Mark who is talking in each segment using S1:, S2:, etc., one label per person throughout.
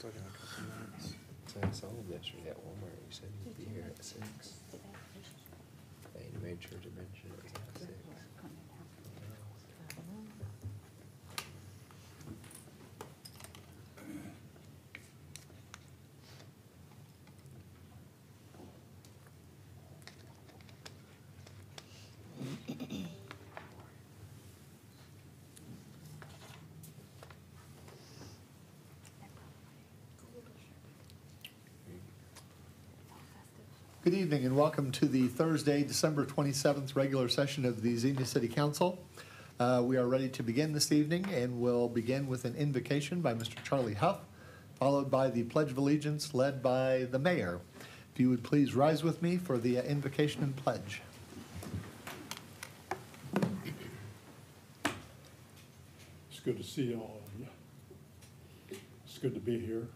S1: Still got a couple minutes. So I saw him yesterday at Walmart. He said he'd be here at 6. And he made sure to mention it was at 6.
S2: Good evening and welcome to the Thursday, December 27th regular session of the Xenia City Council. We are ready to begin this evening, and we'll begin with an invocation by Mr. Charlie Huff, followed by the Pledge of Allegiance led by the Mayor. If you would please rise with me for the invocation and pledge.
S3: It's good to see all of you. It's good to be here.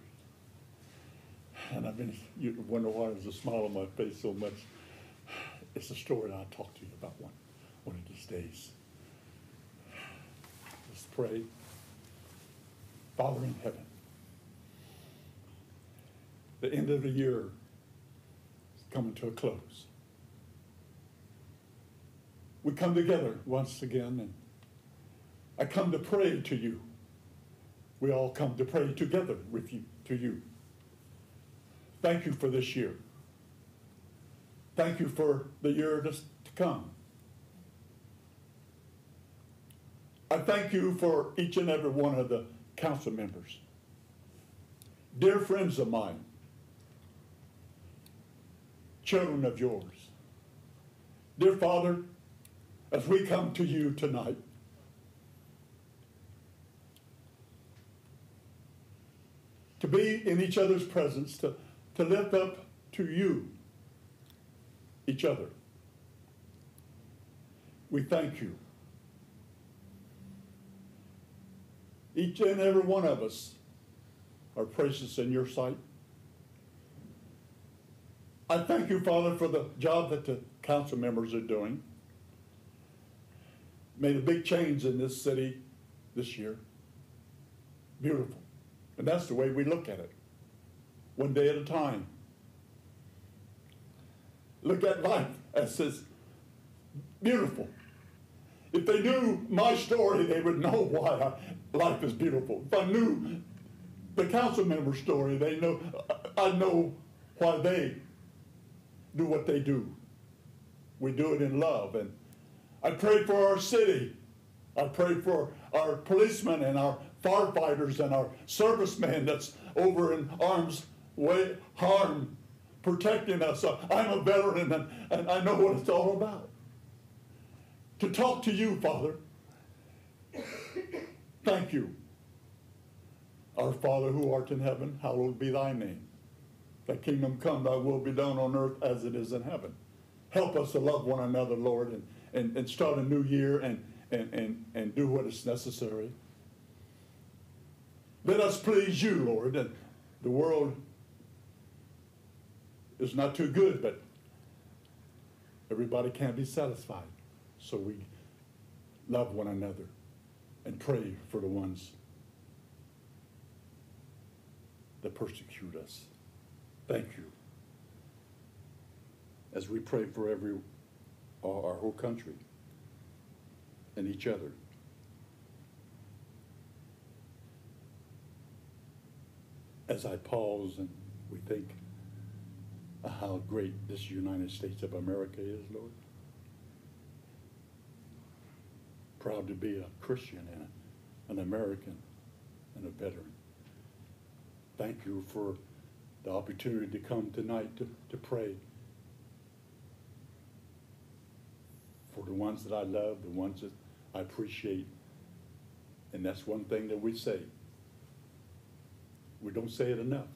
S3: And you wonder why there's a smile on my face so much. It's a story I'll talk to you about one of these days. Let's pray. Father in heaven, the end of the year is coming to a close. We come together once again, and I come to pray to you. We all come to pray together with you, to you. Thank you for this year. Thank you for the year to come. I thank you for each and every one of the council members, dear friends of mine, children of yours. Dear Father, as we come to you tonight, to be in each other's presence, to lift up to you, each other. We thank you. Each and every one of us are precious in your sight. I thank you, Father, for the job that the council members are doing. Made a big change in this city this year. Beautiful. And that's the way we look at it. One day at a time. Look at life as this beautiful. If they knew my story, they would know why life is beautiful. If I knew the council member's story, I'd know why they do what they do. We do it in love. And I pray for our city. I pray for our policemen and our firefighters and our servicemen that's over in harm, protecting us. I'm a veteran, and I know what it's all about. To talk to you, Father, thank you. Our Father who art in heaven, hallowed be thy name. Thy kingdom come, thy will be done on earth as it is in heaven. Help us to love one another, Lord, and start a new year and do what is necessary. Let us please you, Lord. And the world is not too good, but everybody can't be satisfied. So we love one another and pray for the ones that persecute us. Thank you. As we pray for our whole country and each other. As I pause and we think how great this United States of America is, Lord. Proud to be a Christian and an American and a veteran. Thank you for the opportunity to come tonight to pray for the ones that I love, the ones that I appreciate. And that's one thing that we say. We don't say it enough.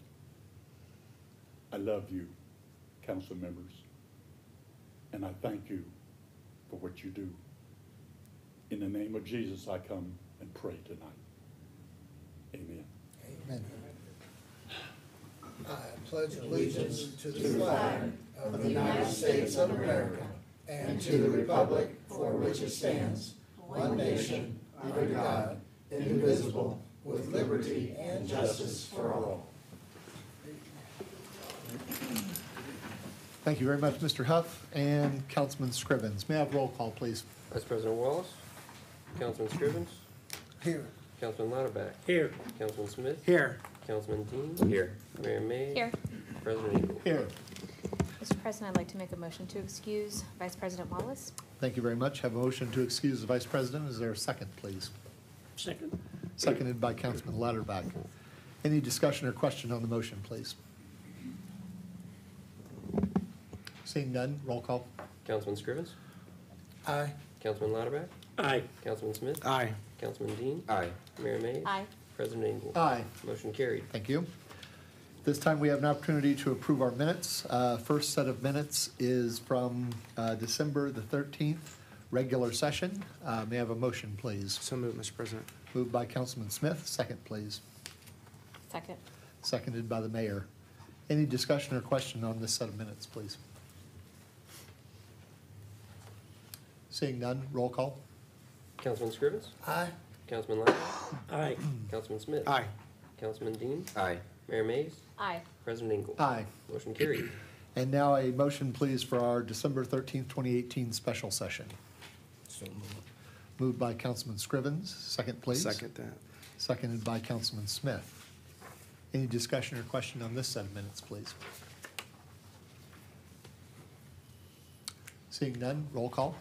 S3: I love you, council members, and I thank you for what you do. In the name of Jesus, I come and pray tonight. Amen.
S4: Amen. I pledge allegiance to the flag of the United States of America and to the republic for which it stands, one nation, under God, indivisible, with liberty and justice for all.
S2: Thank you very much, Mr. Huff and Councilman Scrivens. May I have roll call, please?
S1: Vice President Wallace, Councilman Scrivens,
S4: Here.
S1: Councilman Lauterbach,
S5: Here.
S1: Councilman Smith,
S5: Here.
S1: Councilman Dean. Here. Mayor May.
S6: Here.
S1: President Eagle.
S2: Here.
S6: Mr. President, I'd like to make a motion to excuse Vice President Wallace.
S2: Thank you very much. Have a motion to excuse the Vice President. Is there a second, please?
S5: Second.
S2: Seconded by Councilman Lauterbach. Any discussion or question on the motion, please? Seeing none, roll call.
S1: Councilman Scrivens,
S4: Aye.
S1: Councilman Lauterbach,
S5: Aye.
S1: Councilman Smith,
S5: Aye.
S1: Councilman Dean. Aye. Mayor May.
S6: Aye.
S1: President Eagle.
S2: Aye.
S1: Motion carried.
S2: Thank you. This time we have an opportunity to approve our minutes. First set of minutes is from December the 13th, regular session. May I have a motion, please?
S5: So moved, Mr. President.
S2: Moved by Councilman Smith, second, please.
S6: Second.
S2: Seconded by the mayor. Any discussion or question on this set of minutes, please? Seeing none, roll call.
S1: Councilman Scrivens,
S4: Aye.
S1: Councilman Lauterbach,
S5: Aye.
S1: Councilman Smith.
S5: Aye.
S1: Councilman Dean. Aye. Mayor Mays.
S6: Aye.
S1: President Eagle.
S2: Aye.
S1: Motion carried.
S2: And now a motion, please, for our December 13th, 2018 special session.
S4: So moved.
S2: Moved by Councilman Scrivens, second, please.
S5: Second that.
S2: Seconded by Councilman Smith. Any discussion or question on this set of minutes, please? Seeing none, roll call.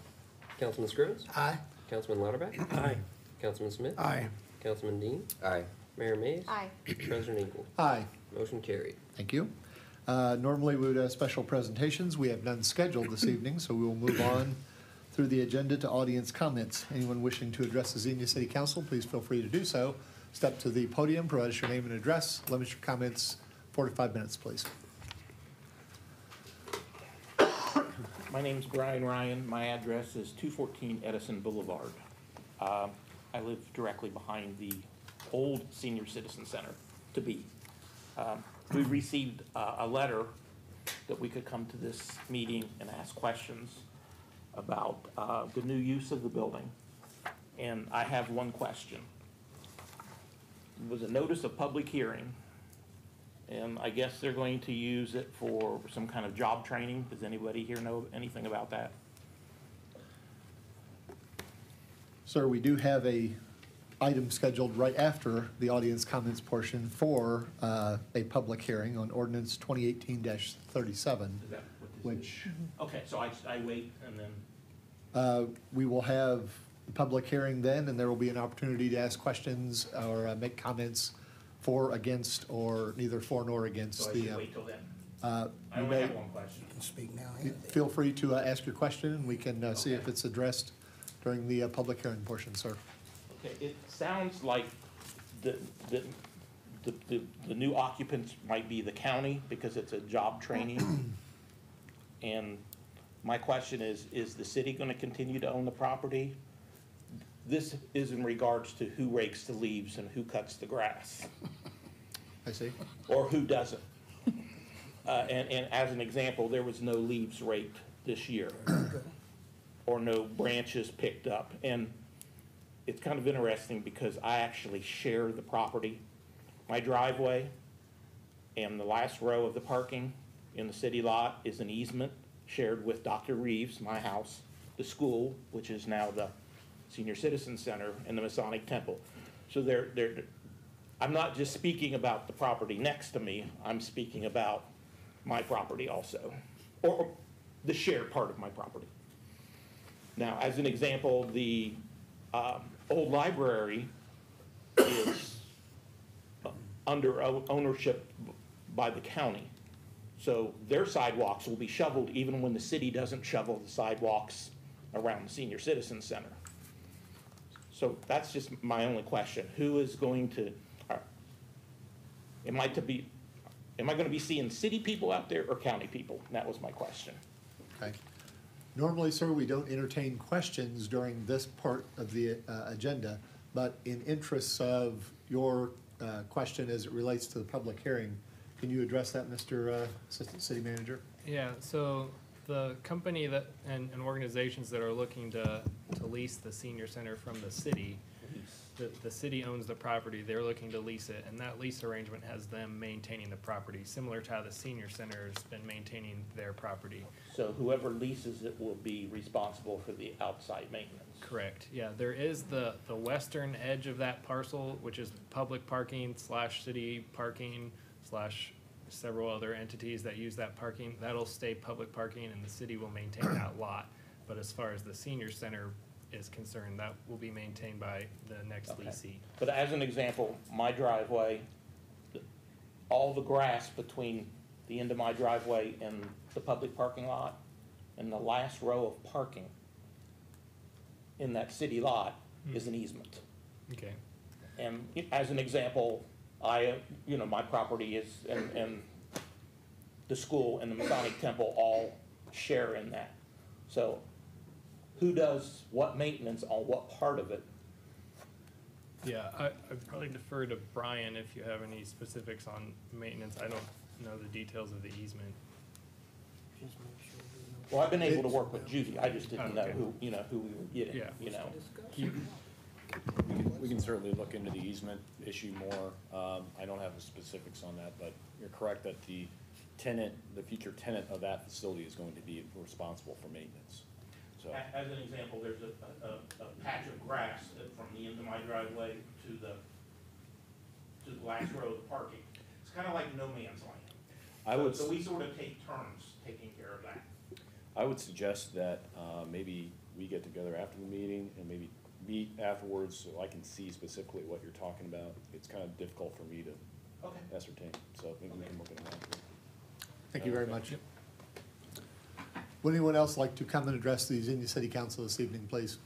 S1: Councilman Scrivens,
S4: Aye.
S1: Councilman Lauterbach,
S5: Aye.
S1: Councilman Smith.
S5: Aye.
S1: Councilman Dean. Aye. Mayor Mays.
S6: Aye.
S1: President Eagle.
S2: Aye.
S1: Motion carried.
S2: Thank you. Normally, we would have special presentations. We have none scheduled this evening, so we will move on through the agenda to audience comments. Anyone wishing to address the Xenia City Council, please feel free to do so. Step to the podium, provide us your name and address. Limit your comments 4 to 5 minutes, please.
S7: My name's Brian Ryan. My address is 214 Edison Boulevard. I live directly behind the old Senior Citizen Center, to be. We received a letter that we could come to this meeting and ask questions about the new use of the building. And I have one question. It was a notice of public hearing, and I guess they're going to use it for some kind of job training. Does anybody here know anything about that?
S2: Sir, we do have a item scheduled right after the audience comments portion for a public hearing on ordinance 2018-37,
S7: Is that what this is?
S2: which
S7: Okay, so I wait and then,
S2: we will have the public hearing then, and there will be an opportunity to ask questions or make comments for, against, or neither for nor against
S7: so I
S2: the.
S7: should wait till then?
S2: uh,
S7: I
S2: you
S7: only
S2: may-
S7: have one question.
S4: Can speak now.
S2: Feel free to ask your question, and we can see if
S7: Okay.
S2: it's addressed during the public hearing portion, sir.
S7: Okay, it sounds like the new occupants might be the county because it's a job training. And my question is the city gonna continue to own the property? This is in regards to who rakes the leaves and who cuts the grass,
S2: I see.
S7: or who doesn't. And as an example, there was no leaves raked this year, or no branches picked up. And it's kind of interesting because I actually share the property. My driveway and the last row of the parking in the city lot is an easement shared with Dr. Reeves, my house, the school, which is now the Senior Citizen Center, and the Masonic Temple. So I'm not just speaking about the property next to me, I'm speaking about my property also, or the shared part of my property. Now, as an example, the old library is under ownership by the county. So their sidewalks will be shoveled even when the city doesn't shovel the sidewalks around the Senior Citizen Center. So that's just my only question. Who is going to, am I gonna be seeing city people out there or county people? And that was my question.
S2: Okay. Normally, sir, we don't entertain questions during this part of the agenda, but in interests of your question as it relates to the public hearing, can you address that, Mr. Assistant City Manager?
S8: Yeah, so the company that, and organizations that are looking to lease the senior center from the city the city owns the property, they're looking to lease it, and that lease arrangement has them maintaining the property, similar to how the senior center's been maintaining their property.
S7: So whoever leases it will be responsible for the outside maintenance.
S8: Correct, yeah, there is the western edge of that parcel, which is public parking / city parking / several other entities that use that parking. That'll stay public parking and the city will maintain that lot. But as far as the senior center is concerned, that will be maintained by the next
S7: Okay.
S8: leasee.
S7: But as an example, my driveway, all the grass between the end of my driveway and the public parking lot, and the last row of parking in that city lot is an easement.
S8: Okay,
S7: And as an example, my property is, and the school and the Masonic Temple all share in that. So who does what maintenance on what part of it?
S8: yeah, I'd probably defer to Brian if you have any specifics on maintenance. I don't know the details of the easement.
S7: Well, I've been able to work with Judy, I just didn't know
S8: Okay.
S7: who we were getting,
S8: Yeah.
S5: We can certainly look into the easement issue more. I don't have the specifics on that, but you're correct that the future tenant of that facility is going to be responsible for maintenance. So,
S7: As an example, there's a patch of grass from the end of my driveway to the last row of the parking. It's kind of like no man's land. So we sort of take turns taking care of that.
S5: I would suggest that maybe we get together after the meeting and maybe meet afterwards so I can see specifically what you're talking about. It's kind of difficult for me to
S7: Okay.
S5: ascertain, so maybe we can look at it after.
S2: Thank you very much. Would anyone else like to come and address the Xenia City Council this evening, please?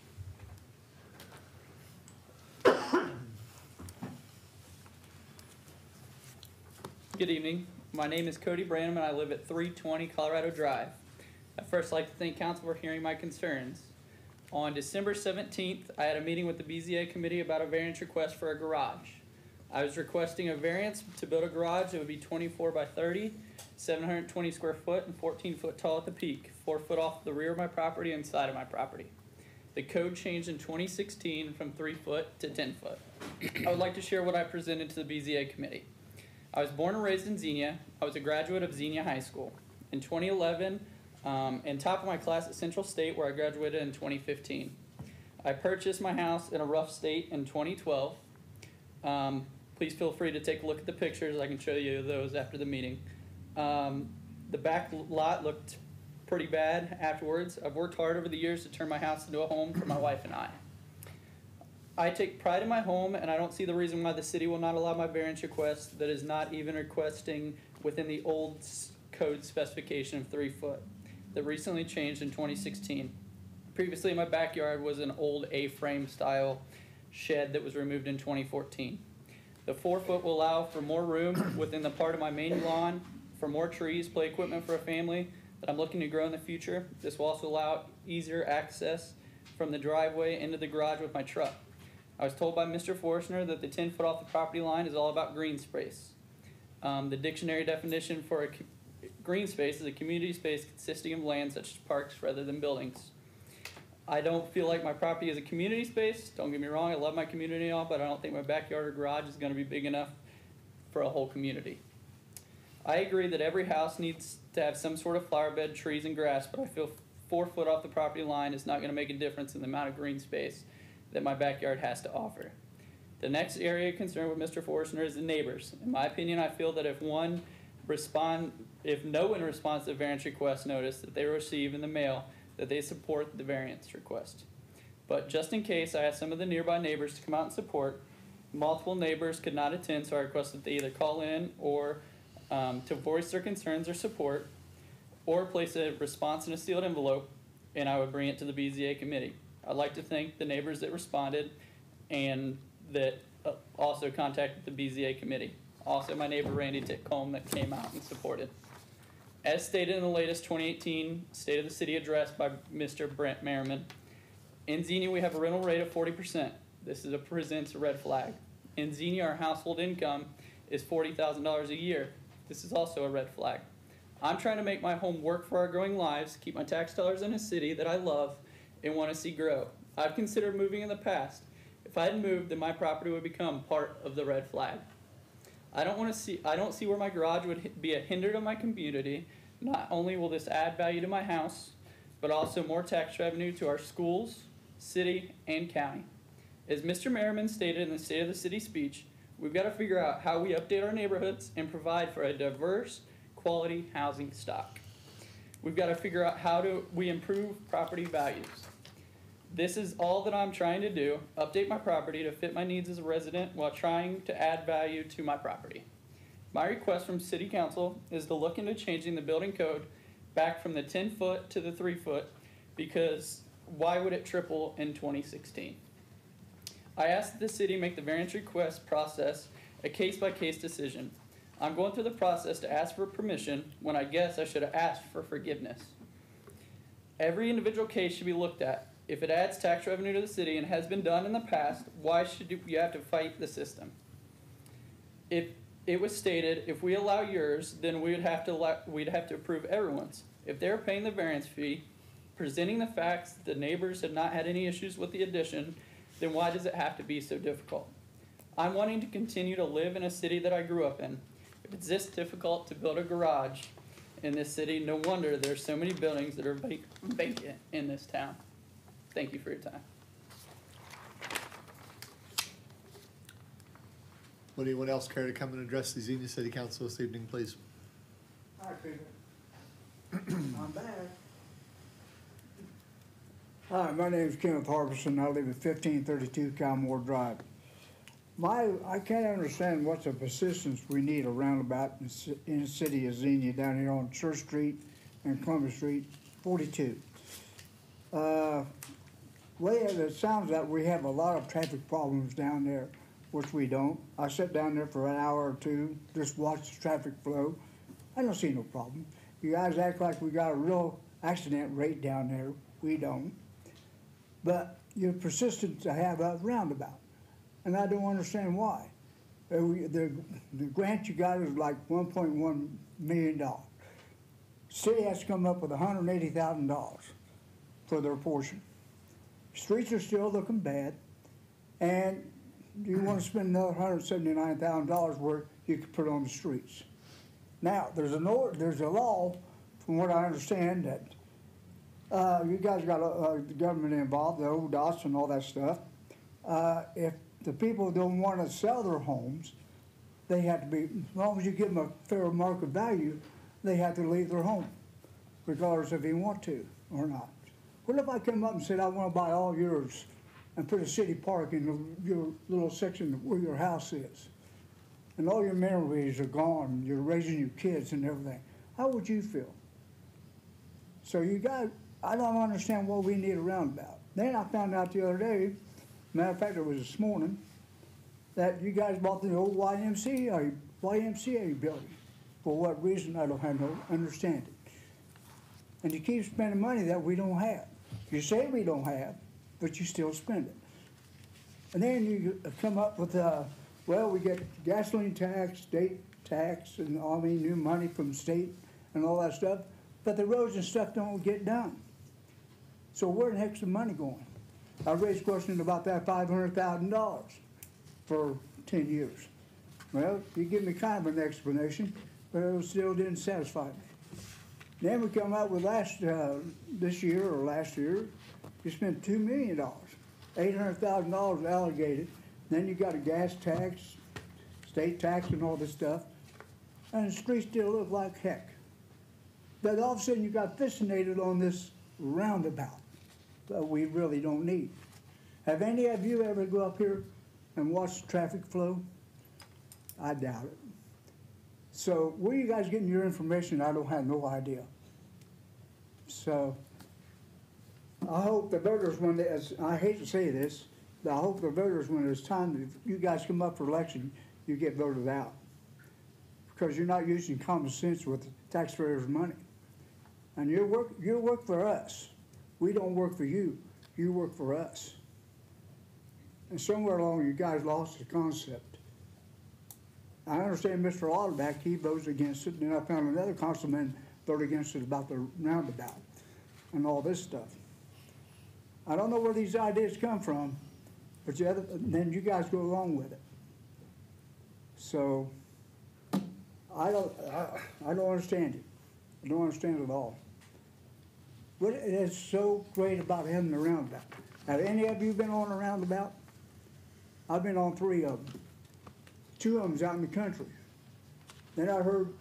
S9: Good evening. My name is Cody Branham and I live at 320 Colorado Drive. I'd first like to thank council for hearing my concerns. On December 17th, I had a meeting with the BZA committee about a variance request for a garage. I was requesting a variance to build a garage that would be 24 by 30, 720 square foot and 14 foot tall at the peak, 4 foot off the rear of my property and side of my property. The code changed in 2016 from 3 foot to 10 foot. I would like to share what I presented to the BZA committee. I was born and raised in Xenia. I was a graduate of Xenia High School. In 2011, and top of my class at Central State, where I graduated in 2015. I purchased my house in a rough state in 2012. Please feel free to take a look at the pictures. I can show you those after the meeting. The back lot looked pretty bad afterwards. I've worked hard over the years to turn my house into a home for my wife and I. I take pride in my home, and I don't see the reason why the city will not allow my variance request that is not even requesting within the old code specification of 3 foot that recently changed in 2016. Previously, my backyard was an old A-frame style shed that was removed in 2014. The 4 foot will allow for more room within the part of my main lawn, for more trees, play equipment for a family that I'm looking to grow in the future. This will also allow easier access from the driveway into the garage with my truck. I was told by Mr. Forstner that the 10 foot off the property line is all about green space. The dictionary definition for a green space is a community space consisting of land such as parks rather than buildings. I don't feel like my property is a community space. Don't get me wrong, I love my community and all, but I don't think my backyard or garage is going to be big enough for a whole community. I agree that every house needs to have some sort of flower bed, trees, and grass, but I feel 4 foot off the property line is not going to make a difference in the amount of green space that my backyard has to offer. The next area of concern with Mr. Forstner is the neighbors. In my opinion, I feel that if no one responds to the variance request notice that they receive in the mail, that they support the variance request. But just in case, I asked some of the nearby neighbors to come out and support. Multiple neighbors could not attend, so I requested they either call in or to voice their concerns or support, or place a response in a sealed envelope, and I would bring it to the BZA committee. I'd like to thank the neighbors that responded and that also contacted the BZA committee. Also, my neighbor Randy Titcomb that came out and supported. As stated in the latest 2018 State of the City address by Mr. Brent Merriman, in Xenia we have a rental rate of 40%. This presents a red flag. In Xenia, our household income is $40,000 a year. This is also a red flag. I'm trying to make my home work for our growing lives, keep my tax dollars in a city that I love and want to see grow. I've considered moving in the past. If If I had moved, then my property would become part of the red flag. I don't see where my garage would be a hinder to my community. Not only will this add value to my house, but also more tax revenue to our schools, city, and county. As Mr. Merriman stated in the State of the City speech, we've got to figure out how we update our neighborhoods and provide for a diverse, quality housing stock. We've got to figure out how do we improve property values. This is all that I'm trying to do, update my property to fit my needs as a resident while trying to add value to my property. My request from City Council is to look into changing the building code back from the 10-foot to the 3-foot, because why would it triple in 2016? I asked that the city make the variance request process a case-by-case decision. I'm going through the process to ask for permission when I guess I should have asked for forgiveness. Every individual case should be looked at. If it adds tax revenue to the city and has been done in the past, why should you have to fight the system? If it was stated, if we allow yours, then we'd have to approve everyone's. If they're paying the variance fee, presenting the facts that the neighbors had not had any issues with the addition, then why does it have to be so difficult? I'm wanting to continue to live in a city that I grew up in. If it's this difficult to build a garage in this city, no wonder there's so many buildings that are vacant in this town. Thank you for your time.
S2: Would anyone else care to come and address the Xenia City Council this evening, please?
S4: Hi, people. I'm back. Hi, my name is Kenneth Harbison. I live at 1532 Calmore Drive. I can't understand what's the persistence we need a roundabout in the city of Xenia down here on Church Street and Columbus Street, 42. Way it sounds like we have a lot of traffic problems down there, which we don't. I sit down there for an hour or two, just watch the traffic flow. I don't see no problem. You guys act like we got a real accident rate down there. We don't. But you're persistent to have a roundabout, and I don't understand why. The grant you got is like $1.1 million. City has to come up with $180,000 for their portion. Streets are still looking bad, and you want to spend another $179,000 where you could put on the streets. Now, there's a law, from what I understand, that you guys got the government involved, the ODOTs and all that stuff. If the people don't want to sell their homes, they have to be, as long as you give them a fair market value, they have to leave their home, regardless if they want to or not. What if I come up and said, I want to buy all yours and put a city park in your little section where your house is, and all your memories are gone, you're raising your kids and everything? How would you feel? So you guys, I don't understand what we need a roundabout. Then I found out the other day, matter of fact, it was this morning, that you guys bought the old YMCA building. For what reason, I don't have no understanding. And you keep spending money that we don't have. You say we don't have, but you still spend it. And then you come up with, well, we get gasoline tax, state tax, and all the new money from the state and all that stuff, but the roads and stuff don't get done. So where the heck's the money going? I raised questions about that $500,000 for 10 years. Well, you give me kind of an explanation, but it still didn't satisfy me. Then we come out with this year or last year, you spent $2 million, $800,000 allocated. Then you got a gas tax, state tax, and all this stuff, and the streets still look like heck. But all of a sudden you got fiscinated on this roundabout that we really don't need. Have any of you ever go up here and watch the traffic flow? I doubt it. So where are you guys getting your information? I don't have no idea. So I hope the voters, when they, I hate to say this, but I hope the voters, when it's time that you guys come up for election, you get voted out. Because you're not using common sense with taxpayers' money. And you work for us. We don't work for you. You work for us. And somewhere along you guys lost the concept. I understand Mr. Lauderback, he votes against it, and then I found another councilman vote against it about the roundabout and all this stuff. I don't know where these ideas come from, but then you guys go along with it. So, I don't understand it. I don't understand it at all. What is so great about having the roundabout? Have any of you been on a roundabout? I've been on 3 of them. 2 of them's out in the country. Then I heard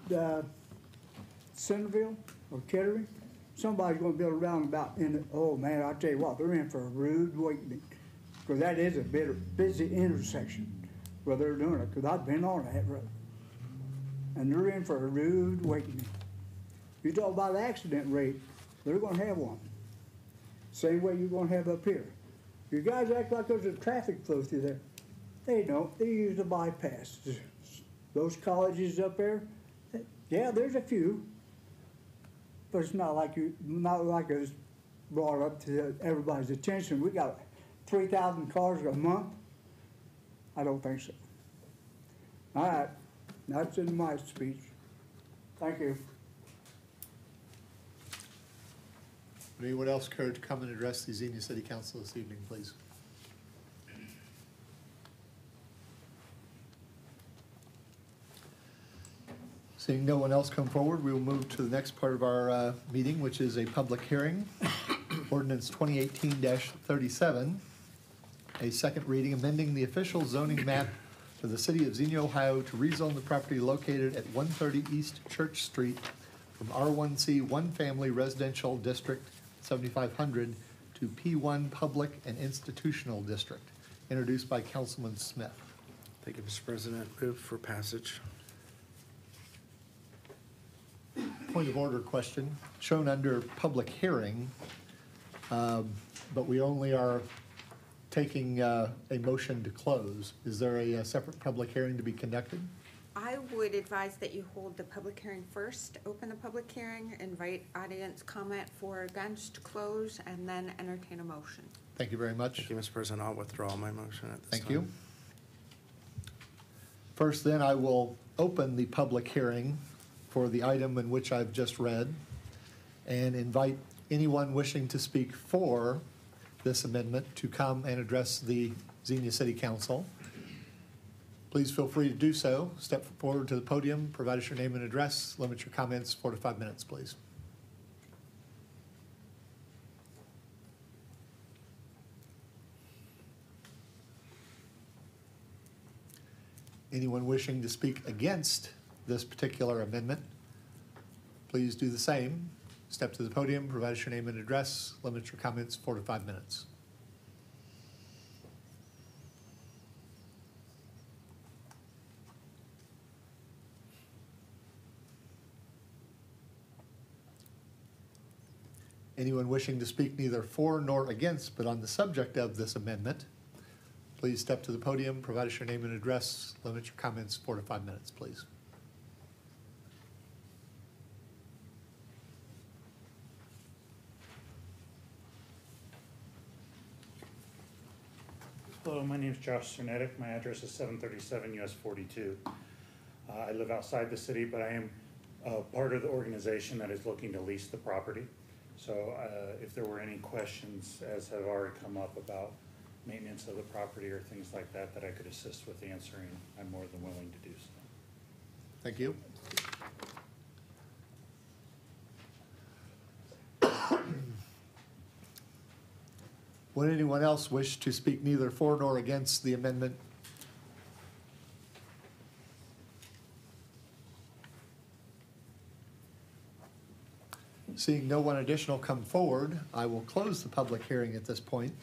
S4: Centerville or Kettering, somebody's gonna build a roundabout in it. Oh man, I tell you what, they're in for a rude awakening. Because that is a busy intersection where they're doing it, because I've been on that road. And they're in for a rude awakening. You talk about accident rate, they're gonna have one. Same way you're gonna have up here. You guys act like there's a traffic flow through there. They don't, they use the bypass. Those colleges up there, yeah, there's a few, but it's not like it's brought up to everybody's attention. We got 3,000 cars a month. I don't think so. All right, that's in my speech. Thank you.
S2: Would anyone else care to come and address the Xenia City Council this evening, please? Seeing no one else come forward, we will move to the next part of our meeting, which is a public hearing. Ordinance 2018-37, a second reading amending the official zoning map for the city of Xenia, Ohio to rezone the property located at 130 East Church Street from R1C One Family Residential District 7500 to P1 Public and Institutional District, introduced by Councilman Smith.
S1: Thank you, Mr. President. Move for passage.
S2: Point of order question, shown under public hearing, but we only are taking a motion to close. Is there a separate public hearing to be conducted?
S10: I would advise that you hold the public hearing first, open the public hearing, invite audience comment for or against, close, and then entertain a motion.
S2: Thank you very much.
S1: Thank you, Mr. President. I'll withdraw my motion at this
S2: Thank
S1: time.
S2: you. First, then, I will open the public hearing for the item in which I've just read and invite anyone wishing to speak for this amendment to come and address the Xenia City Council. Please feel free to do so. Step forward to the podium, provide us your name and address. Limit your comments 4 to 5 minutes, please. Anyone wishing to speak against this particular amendment, please do the same. Step to the podium, provide us your name and address. Limit your comments 4 to 5 minutes. Anyone wishing to speak neither for nor against, but on the subject of this amendment, please step to the podium, provide us your name and address. Limit your comments 4 to 5 minutes, please.
S11: Hello, my name is Josh Cernetic. My address is 737 US 42. I live outside the city, but I am part of the organization that is looking to lease the property. So if there were any questions, as have already come up about maintenance of the property or things like that, that I could assist with answering, I'm more than willing to do so.
S2: Thank you. Would anyone else wish to speak neither for nor against the amendment? Seeing no one additional come forward, I will close the public hearing at this point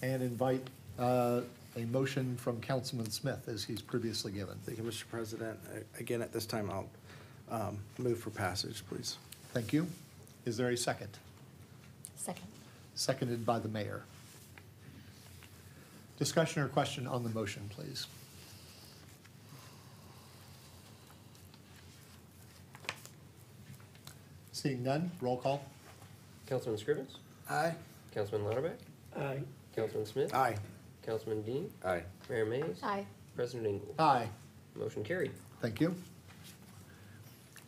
S2: and invite a motion from Councilman Smith as he's previously given.
S1: Thank you, Mr. President. Again, at this time, I'll move for passage, please.
S2: Thank you. Is there a second?
S6: Second.
S2: Seconded by the mayor. Discussion or question on the motion, please. Seeing none, roll call.
S12: Councilman Scrivens?
S1: Aye.
S12: Councilman Lauterbach?
S11: Aye.
S12: Councilman Smith?
S1: Aye.
S12: Councilman Dean?
S1: Aye.
S12: Mayor Mays?
S6: Aye.
S12: President Engel?
S2: Aye.
S12: Motion carried.
S2: Thank you.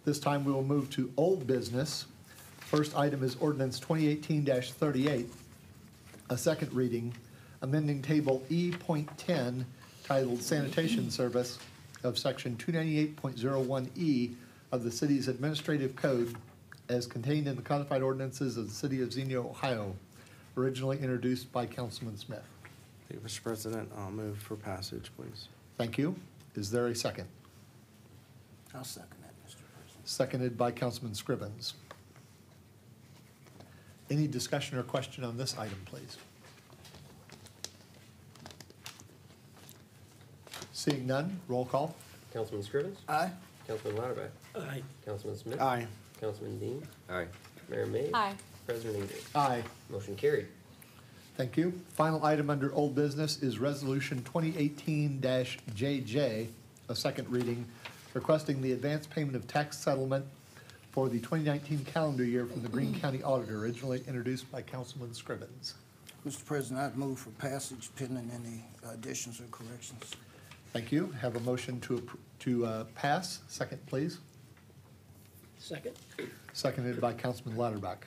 S2: This time we will move to old business. First item is ordinance 2018-38, a second reading amending Table E.10 titled Sanitation Service of Section 298.01E of the city's administrative code as contained in the codified ordinances of the city of Xenia, Ohio, originally introduced by Councilman Smith.
S1: Thank you, Mr. President. I'll move for passage, please.
S2: Thank you. Is there a second?
S13: I'll second that, Mr. President.
S2: Seconded by Councilman Scrivens. Any discussion or question on this item, please? Seeing none, roll call.
S12: Councilman Scrivens?
S13: Aye.
S12: Councilman Lauterbach?
S7: Aye.
S12: Councilman Smith?
S1: Aye.
S12: Councilman Dean?
S1: Aye.
S12: Mayor Mays?
S6: Aye.
S12: President Ingle?
S2: Aye.
S12: Motion carried.
S2: Thank you. Final item under old business is Resolution 2018-JJ, a second reading, requesting the advance payment of tax settlement for the 2019 calendar year from the Greene County Auditor, originally introduced by Councilman Scrivens.
S13: Mr. President, I'd move for passage pending any additions or corrections.
S2: Thank you. Have a motion to pass. Second, please.
S12: Second.
S2: Seconded by Councilman Lauterbach.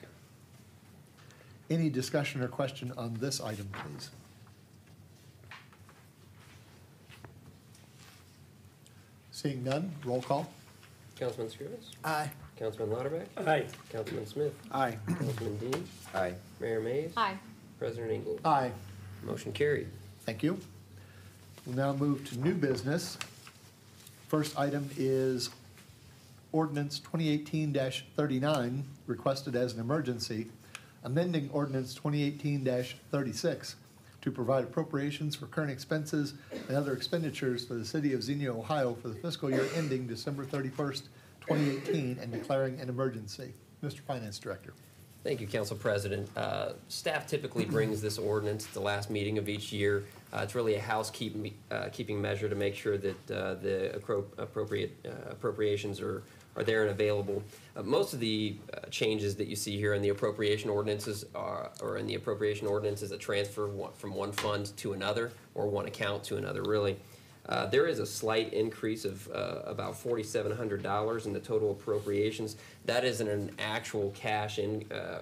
S2: Any discussion or question on this item, please? Seeing none, roll call.
S12: Councilman Scrivens?
S13: Aye.
S12: Councilman Lauterbach?
S7: Aye.
S12: Councilman Smith?
S1: Aye.
S12: Councilman Dean?
S1: Aye.
S12: Mayor Mays?
S6: Aye.
S12: President Ingle?
S2: Aye.
S12: Motion carried.
S2: Thank you. We'll now move to new business. First item is ordinance 2018-39, requested as an emergency, amending ordinance 2018-36 to provide appropriations for current expenses and other expenditures for the city of Xenia, Ohio for the fiscal year ending December 31st, 2018, and declaring an emergency. Mr. Finance Director.
S12: Thank you, Council President. Staff typically brings this ordinance at the last meeting of each year. It's really a housekeeping measure to make sure that the appropriations are there and available. Most of the changes that you see here in the appropriation ordinances or in the appropriation ordinances that transfer from one fund to another or one account to another, really. There is a slight increase of about $4,700 in the total appropriations. That isn't an actual cash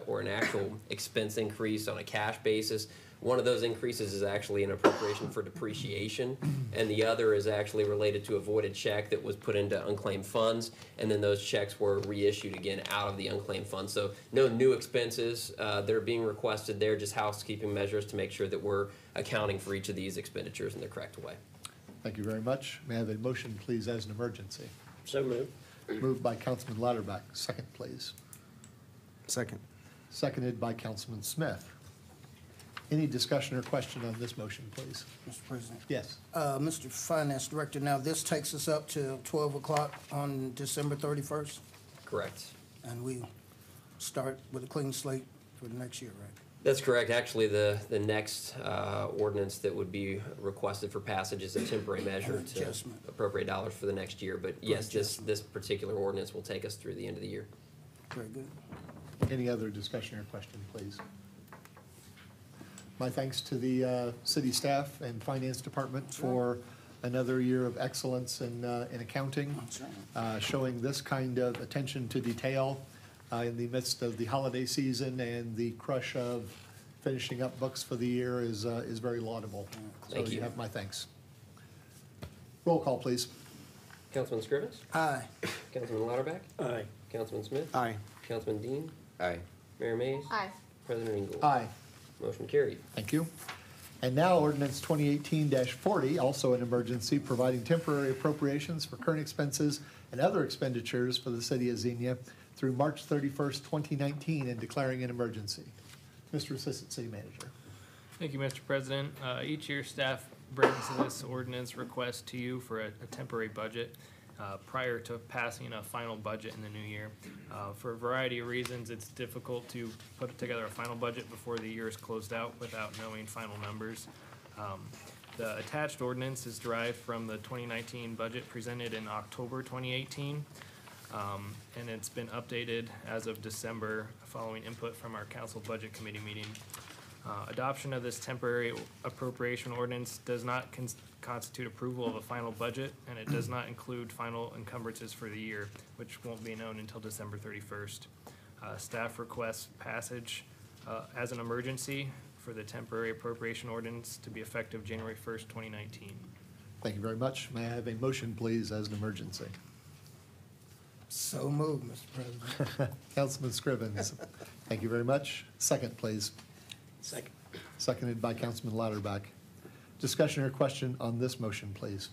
S12: or an actual expense increase on a cash basis. One of those increases is actually an appropriation for depreciation, and the other is actually related to a voided check that was put into unclaimed funds, and then those checks were reissued again out of the unclaimed funds. So no new expenses that are being requested there, just housekeeping measures to make sure that we're accounting for each of these expenditures in the correct way.
S2: Thank you very much. May I have a motion, please, as an emergency?
S12: So moved.
S2: Moved by Councilman Lauterbach. Second, please.
S1: Second.
S2: Seconded by Councilman Smith. Any discussion or question on this motion, please?
S13: Mr. President.
S2: Yes.
S13: Mr. Finance Director, now this takes us up to 12 o'clock on December 31st,
S12: Correct.
S13: and we start with a clean slate for the next year, right?
S12: That's correct. Actually, the next ordinance that would be requested for passage is a temporary measure to
S13: Adjustment.
S12: appropriate dollars for the next year. But yes, this particular ordinance will take us through the end of the year.
S13: Very good.
S2: Any other discussion or question, please? My thanks to the city staff and finance department for another year of excellence in accounting, showing this kind of attention to detail in the midst of the holiday season, and the crush of finishing up books for the year is very laudable.
S12: Thank
S2: So
S12: you.
S2: you have my thanks. Roll call, please.
S12: Councilman Scrivens?
S13: Aye.
S12: Councilman Lauterbach?
S7: Aye.
S12: Councilman Smith?
S1: Aye.
S12: Councilman Dean?
S1: Aye.
S12: Mayor Mays?
S6: Aye.
S12: President Ingle?
S2: Aye.
S12: Motion carried.
S2: Thank you. And now ordinance 2018-40, also an emergency, providing temporary appropriations for current expenses and other expenditures for the city of Xenia through March 31st, 2019, and declaring an emergency. Mr. Assistant City Manager.
S8: Thank you, Mr. President. Each year, staff brings this ordinance request to you for a temporary budget prior to passing a final budget in the new year. For a variety of reasons, it's difficult to put together a final budget before the year is closed out without knowing final numbers. The attached ordinance is derived from the 2019 budget presented in October 2018. And it's been updated as of December following input from our council budget committee meeting. Adoption of this temporary appropriation ordinance does not constitute approval of a final budget, and it does not include final encumbrances for the year, which won't be known until December 31st. Staff requests passage as an emergency for the temporary appropriation ordinance to be effective January 1st, 2019.
S2: Thank you very much. May I have a motion, please, as an emergency?
S13: So moved, Mr. President.
S2: Councilman Scrivens, thank you very much. Second, please.
S1: Second.
S2: Seconded by Councilman Lauterbach. Discussion or question on this motion, please.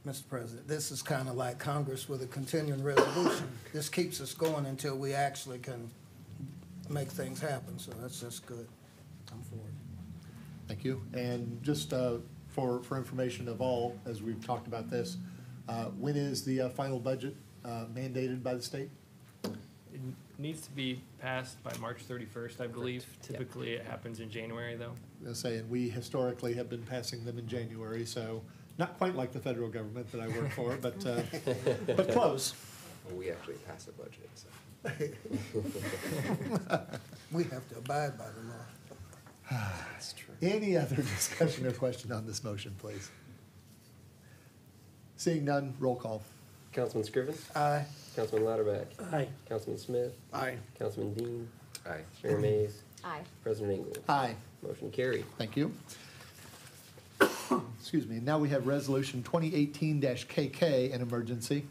S13: Mr. President, this is kind of like Congress with a continuing resolution. This keeps us going until we actually can make things happen, so that's just good. I'm for it.
S2: Thank you. And just for information of all, as we've talked about this, when is the final budget mandated by the state?
S8: It needs to be passed by March 31st, I believe. Typically, it happens in January, though.
S2: I say, and we historically have been passing them in January, so not quite like the federal government that I work for, but close.
S1: Well, we actually pass a budget, so.
S13: We have to abide by the law.
S1: That's true.
S2: Any other discussion or question on this motion, please? Seeing none, roll call.
S12: Councilman Scrivens?
S13: Aye.
S12: Councilman Lauterbach?
S13: Aye.
S12: Councilman Smith?
S13: Aye.
S12: Councilman Dean?
S1: Aye.
S12: Mayor Mays?
S6: Aye.
S12: President Engel?
S2: Aye.
S12: Motion carried.
S2: Thank you. Excuse me. Now we have Resolution 2018-KK, an emergency,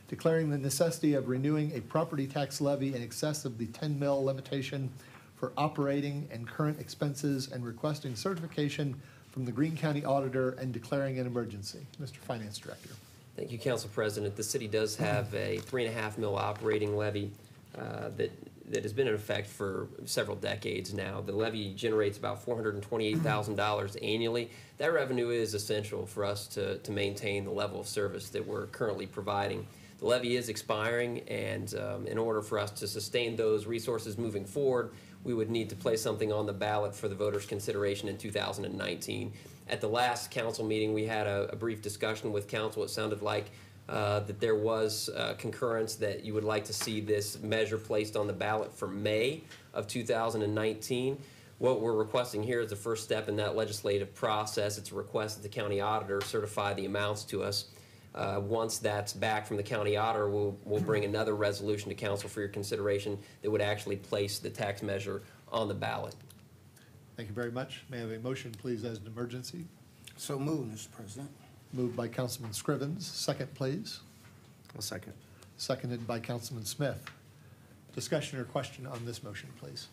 S2: declaring the necessity of renewing a property tax levy in excess of the 10 mil limitation for operating and current expenses and requesting certification from the Greene County Auditor and declaring an emergency. Mr. Finance Director.
S12: Thank you, Council President. The city does have a 3.5 mil operating levy that has been in effect for several decades now. The levy generates about $428,000 annually. That revenue is essential for us to maintain the level of service that we're currently providing. The levy is expiring, and in order for us to sustain those resources moving forward, we would need to place something on the ballot for the voters' consideration in 2019. At the last council meeting, we had a brief discussion with council. It sounded like that there was concurrence that you would like to see this measure placed on the ballot for May of 2019. What we're requesting here is the first step in that legislative process. It's a request that the county auditor certify the amounts to us. Once that's back from the county auditor, we'll bring another resolution to council for your consideration that would actually place the tax measure on the ballot.
S2: Thank you very much. May I have a motion, please, as an emergency?
S13: So moved, Mr. President.
S2: Moved by Councilman Scrivens. Second, please.
S1: I'll second.
S2: Seconded by Councilman Smith. Discussion or question on this motion, please.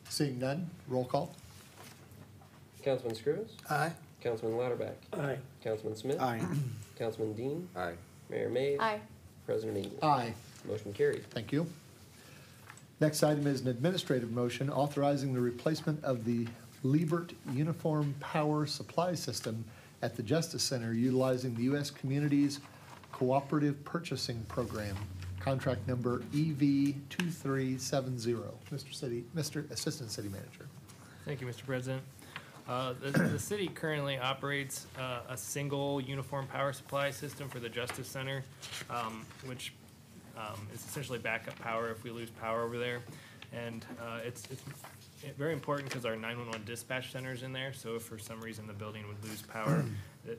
S2: Seeing none, roll call.
S12: Councilman Scrivens?
S13: Aye.
S12: Councilman Lauterbach?
S13: Aye.
S12: Councilman Smith?
S1: Aye.
S12: Councilman Dean?
S1: Aye.
S12: Mayor Mays?
S6: Aye.
S12: President Engel?
S2: Aye.
S12: Motion carried.
S2: Thank you. Next item is an administrative motion authorizing the replacement of the Liebert Uniform Power Supply System at the Justice Center utilizing the U.S. Communities Cooperative Purchasing Program, contract number EV2370. Mr. Assistant City Manager.
S8: Thank you, Mr. President. The city currently operates a single uniform power supply system for the Justice Center, which is essentially backup power if we lose power over there. And it's very important because our 911 dispatch center is in there, so if for some reason the building would lose power,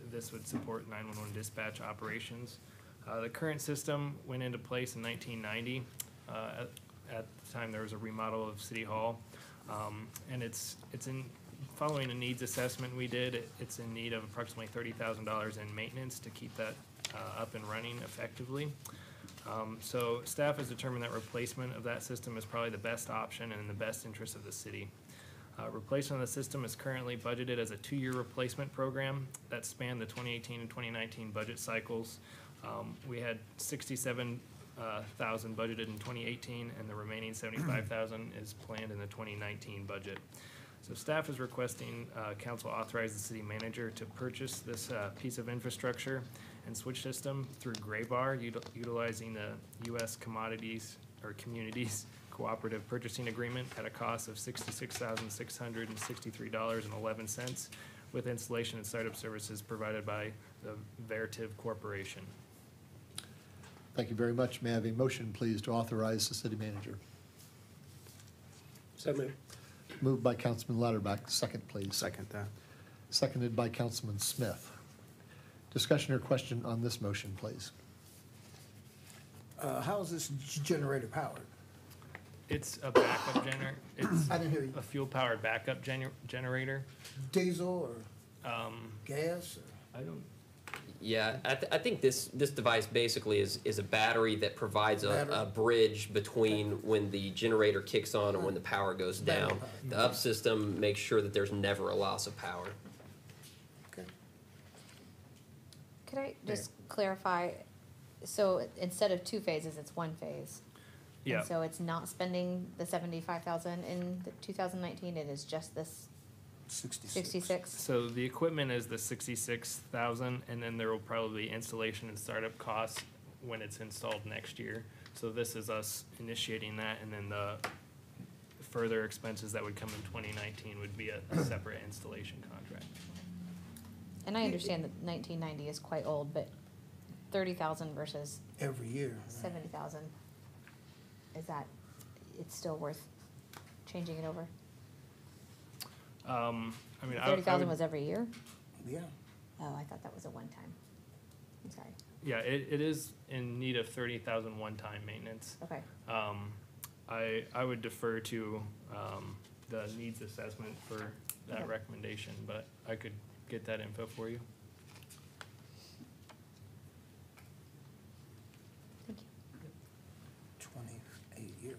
S8: this would support 911 dispatch operations. The current system went into place in 1990. At the time, there was a remodel of City Hall, and it's in following a needs assessment we did. It's in need of approximately $30,000 in maintenance to keep that up and running effectively. So staff has determined that replacement of that system is probably the best option and in the best interest of the city. Replacement of the system is currently budgeted as a 2-year replacement program that spanned the 2018 and 2019 budget cycles. We had $67,000 budgeted in 2018, and the remaining $75,000 is planned in the 2019 budget. So staff is requesting council authorize the city manager to purchase this piece of infrastructure and switch system through Graybar, utilizing the U.S. Communities Cooperative Purchasing Agreement at a cost of $66,663.11, with installation and startup services provided by the Veritiv Corporation.
S2: Thank you very much. May I have a motion, please, to authorize the city manager?
S1: So moved.
S2: Moved by Councilman Lauterbach. Second, please.
S1: Second that.
S2: Seconded by Councilman Smith. Discussion or question on this motion, please.
S13: How is this generator powered?
S8: It's a backup it's
S13: I didn't hear you.
S8: a fuel-powered backup generator.
S13: Diesel or
S8: Um,
S13: gas?
S8: I don't,
S12: Yeah, I think this device basically is a battery that provides a
S13: Battery.
S12: bridge between when the generator kicks on and when the power goes
S13: Battery
S12: down.
S13: power.
S12: The up system makes sure that there's never a loss of power.
S13: Okay.
S6: Could I just clarify, so instead of 2 phases, it's 1 phase?
S8: yeah.
S6: And so it's not spending the 75,000 in the 2019, it is just this 66?
S8: So the equipment is the 66,000, and then there will probably be installation and startup costs when it's installed next year. So this is us initiating that, and then the further expenses that would come in 2019 would be a separate installation contract.
S6: And I understand that 1990 is quite old, but 30,000 versus
S13: Every year.
S6: 70,000, is that, it's still worth changing it over?
S8: I mean, I
S6: 30,000
S8: would-
S6: was every year?
S13: Yeah.
S6: Oh, I thought that was a one-time. I'm sorry.
S8: Yeah, it is in need of 30,000 one-time maintenance.
S6: Okay.
S8: I would defer to, the needs assessment for that
S6: Okay.
S8: recommendation, but I could get that info for you.
S6: Thank you.
S13: 28 years.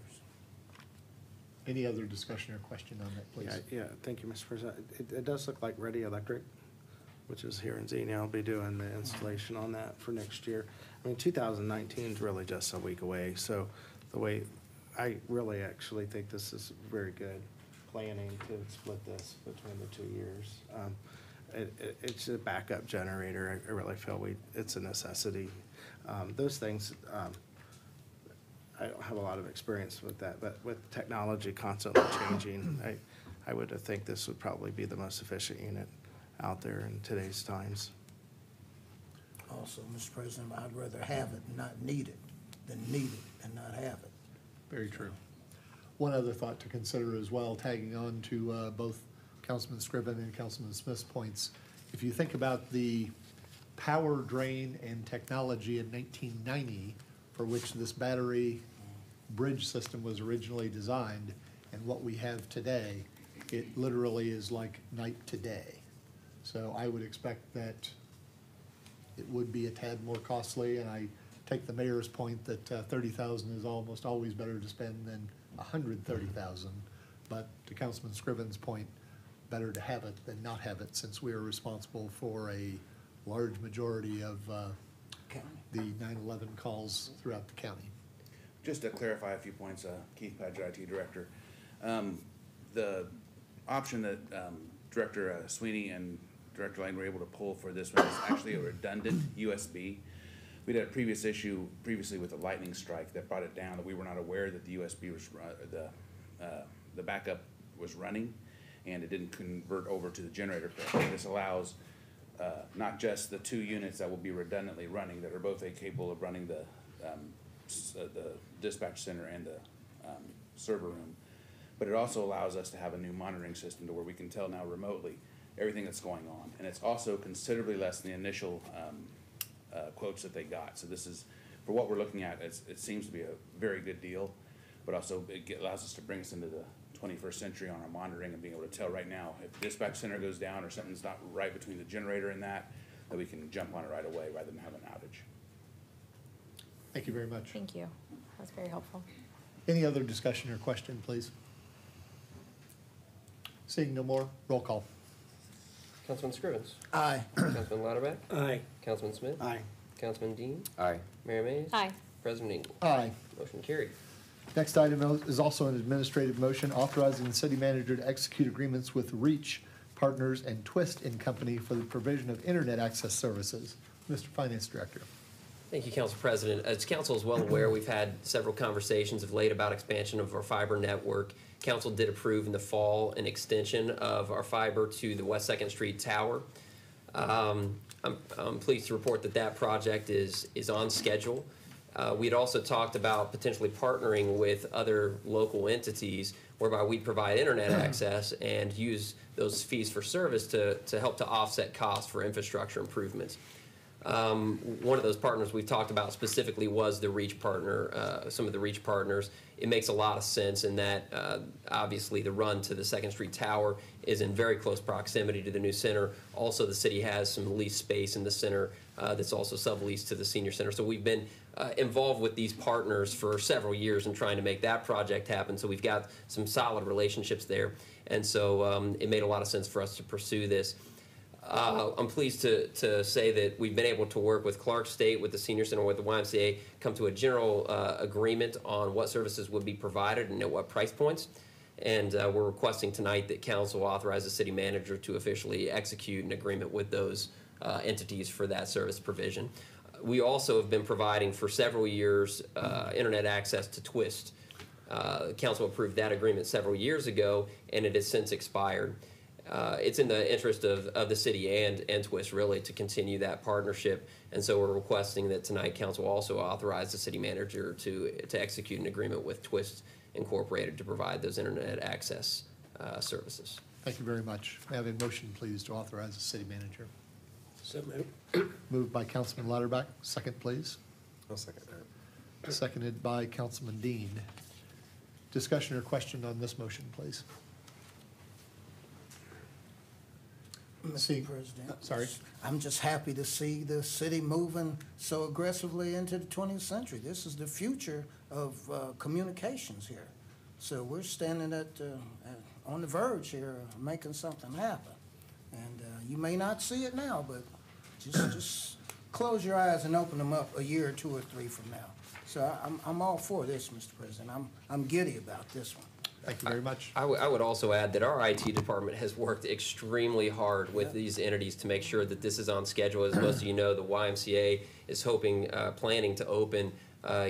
S2: Any other discussion or question on that, please?
S1: Yeah, thank you, Mr. President. It does look like Ready Electric, which is here in Xenia. I'll be doing the installation on that for next year. I mean, 2019 is really just a week away, so the way, I really actually think this is very good planning to split this between the 2 years. It's a backup generator. I really feel it's a necessity. Those things, I don't have a lot of experience with that, but with technology constantly changing, I would think this would probably be the most efficient unit out there in today's times.
S13: Also, Mr. President, I'd rather have it and not need it than need it and not have it.
S2: Very true. One other thought to consider as well, tagging on to both Councilman Scriven and Councilman Smith's points. If you think about the power drain and technology in 1990, for which this battery bridge system was originally designed, and what we have today, it literally is like night to day. So I would expect that it would be a tad more costly, and I take the mayor's point that 30,000 is almost always better to spend than 130,000. But to Councilman Scriven's point, better to have it than not have it, since we are responsible for a large majority of the 9/11 calls throughout the county.
S14: Just to clarify a few points, Keith Padgett, IT Director. The option that Director Sweeney and Director Lane were able to pull for this one is actually a redundant USB. We had a previous issue previously with a lightning strike that brought it down, that we were not aware that the USB was, the backup was running, and it didn't convert over to the generator correctly. This allows not just the 2 units that will be redundantly running, that are both capable of running the dispatch center and the server room, but it also allows us to have a new monitoring system to where we can tell now remotely everything that's going on. And it's also considerably less than the initial quotes that they got. So this is, for what we're looking at, it seems to be a very good deal, but also it allows us to bring us into the 21st century on our monitoring and being able to tell right now if the dispatch center goes down or something's not right between the generator and that we can jump on it right away rather than have an outage.
S2: Thank you very much.
S6: Thank you. That was very helpful.
S2: Any other discussion or question, please? Seeing no more, roll call.
S12: Councilman Scrivens.
S13: Aye.
S12: Councilman Lauterbach.
S1: Aye.
S12: Councilman Smith.
S1: Aye.
S12: Councilman Dean.
S1: Aye.
S12: Mayor Mays.
S6: Aye.
S12: President Ingle.
S2: Aye.
S12: Motion carried.
S2: Next item is also an administrative motion authorizing the city manager to execute agreements with Reach Partners and Twist and Company for the provision of internet access services. Mr. Finance Director.
S12: Thank you, Council President. As Council is well aware, we've had several conversations of late about expansion of our fiber network. Council did approve in the fall an extension of our fiber to the West 2nd Street Tower. I'm pleased to report that that project is on schedule. We had also talked about potentially partnering with other local entities whereby we'd provide internet access and use those fees for service to help to offset costs for infrastructure improvements. One of those partners we've talked about specifically was the REACH partner, some of the REACH partners. It makes a lot of sense in that obviously the run to the 2nd Street Tower is in very close proximity to the new center. Also, the city has some leased space in the center that's also subleased to the senior center. So we've been involved with these partners for several years in trying to make that project happen. So we've got some solid relationships there. And so it made a lot of sense for us to pursue this. I'm pleased to say that we've been able to work with Clark State, with the Senior Center, with the YMCA, come to a general agreement on what services would be provided and at what price points. And we're requesting tonight that council authorize the city manager to officially execute an agreement with those entities for that service provision. We also have been providing for several years internet access to Twist. Council approved that agreement several years ago, and it has since expired. It's in the interest of the city and Twist, really, to continue that partnership. And so we're requesting that tonight council also authorize the city manager to execute an agreement with Twist Incorporated to provide those internet access services.
S2: Thank you very much. May I have a motion, please, to authorize the city manager?
S1: So moved.
S2: Moved by Councilman Lauterbach. Second, please.
S1: I'll second that.
S2: Seconded by Councilman Dean. Discussion or question on this motion, please?
S13: Mr. President.
S2: Sorry.
S13: I'm just happy to see the city moving so aggressively into the 20th century. This is the future of communications here. So we're standing on the verge here of making something happen. And you may not see it now, but just close your eyes and open them up a year or 2 or 3 from now. So I'm all for this, Mr. President. I'm giddy about this one.
S2: Thank you very much.
S12: I would also add that our IT department has worked extremely hard with these entities to make sure that this is on schedule. As most of you know, the YMCA is planning to open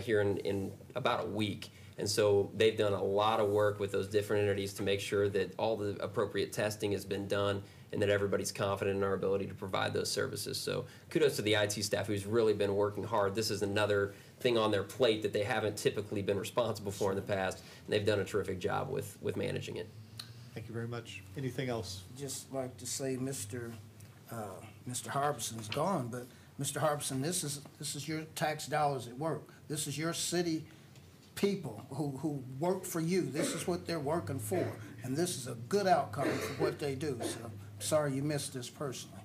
S12: here in about a week. And so they've done a lot of work with those different entities to make sure that all the appropriate testing has been done and that everybody's confident in our ability to provide those services. So kudos to the IT staff who's really been working hard. This is another thing on their plate that they haven't typically been responsible for in the past, and they've done a terrific job with managing it.
S2: Thank you very much. Anything else?
S13: Just like to say Mr. Harbison's gone, but Mr. Harbison, this is your tax dollars at work. This is your city people who work for you. This is what they're working for, and this is a good outcome for what they do. So sorry you missed this personally.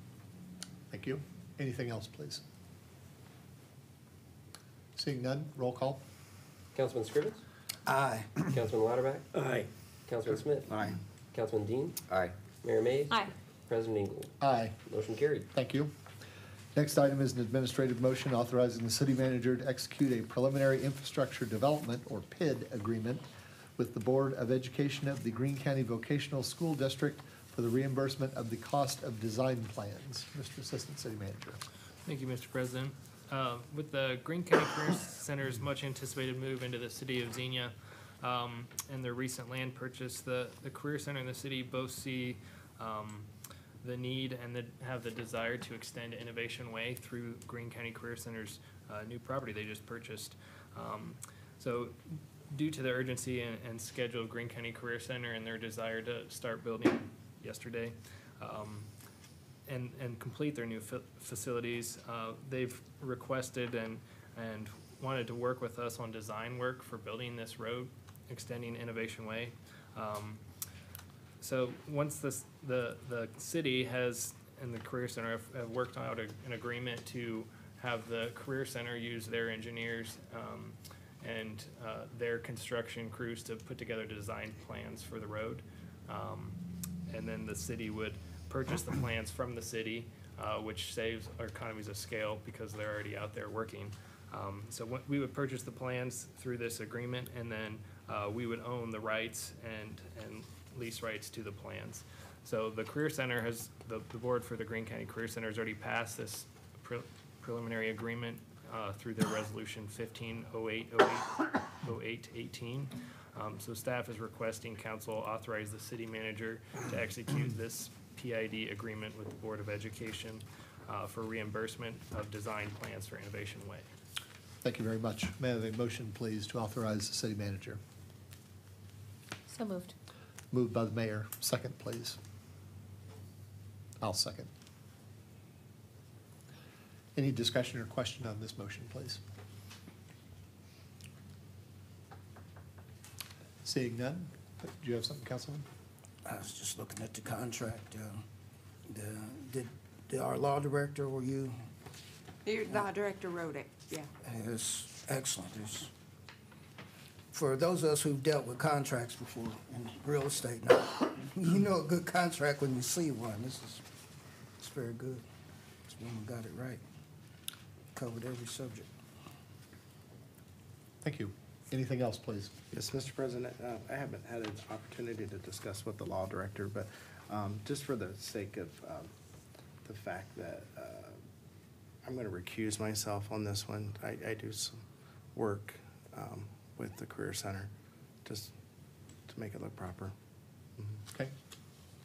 S2: Thank you. Anything else, please? Seeing none, roll call.
S12: Councilman Scrivens?
S13: Aye.
S12: Councilman Lauterbach?
S1: Aye.
S12: Councilman Smith?
S1: Aye.
S12: Councilman Dean?
S1: Aye.
S12: Mayor Mays?
S6: Aye.
S12: President Ingle?
S2: Aye.
S12: Motion carried.
S2: Thank you. Next item is an administrative motion authorizing the city manager to execute a preliminary infrastructure development, or PID, agreement with the Board of Education of the Greene County Vocational School District for the reimbursement of the cost of design plans. Mr. Assistant City Manager.
S8: Thank you, Mr. President. With the Greene County Career Center's much anticipated move into the city of Xenia and their recent land purchase, the Career Center and the city both see the need and have the desire to extend Innovation Way through Greene County Career Center's new property they just purchased. So due to the urgency and schedule of Greene County Career Center and their desire to start building yesterday, and complete their new facilities, they've requested and wanted to work with us on design work for building this road, extending Innovation Way. So once the city has and the Career Center have worked out an agreement to have the Career Center use their engineers and their construction crews to put together design plans for the road, and then the city would purchase the plans from the city, which saves our economies of scale because they're already out there working. So we would purchase the plans through this agreement, and then we would own the rights and lease rights to the plans. So the Career Center has, the board for the Greene County Career Center has already passed this preliminary agreement through their resolution 150818. So staff is requesting council authorize the city manager to execute this PID agreement with the Board of Education for reimbursement of design plans for Innovation Way.
S2: Thank you very much. May I have a motion, please, to authorize the city manager?
S6: So moved.
S2: Moved by the mayor. Second, please. I'll second. Any discussion or question on this motion, please? Seeing none, do you have something, Councilman?
S13: I was just looking at the contract. Did our law director, were you?
S10: Your law director wrote it, yeah.
S13: It's excellent. For those of us who've dealt with contracts before in real estate, now, you know a good contract when you see one. It's very good. This woman got it right. Covered every subject.
S2: Thank you. Anything else, please?
S1: Yes, Mr. President, I haven't had an opportunity to discuss with the law director, but just for the sake of the fact that I'm going to recuse myself on this one. I do some work with the Career Center, just to make it look proper.
S2: Okay,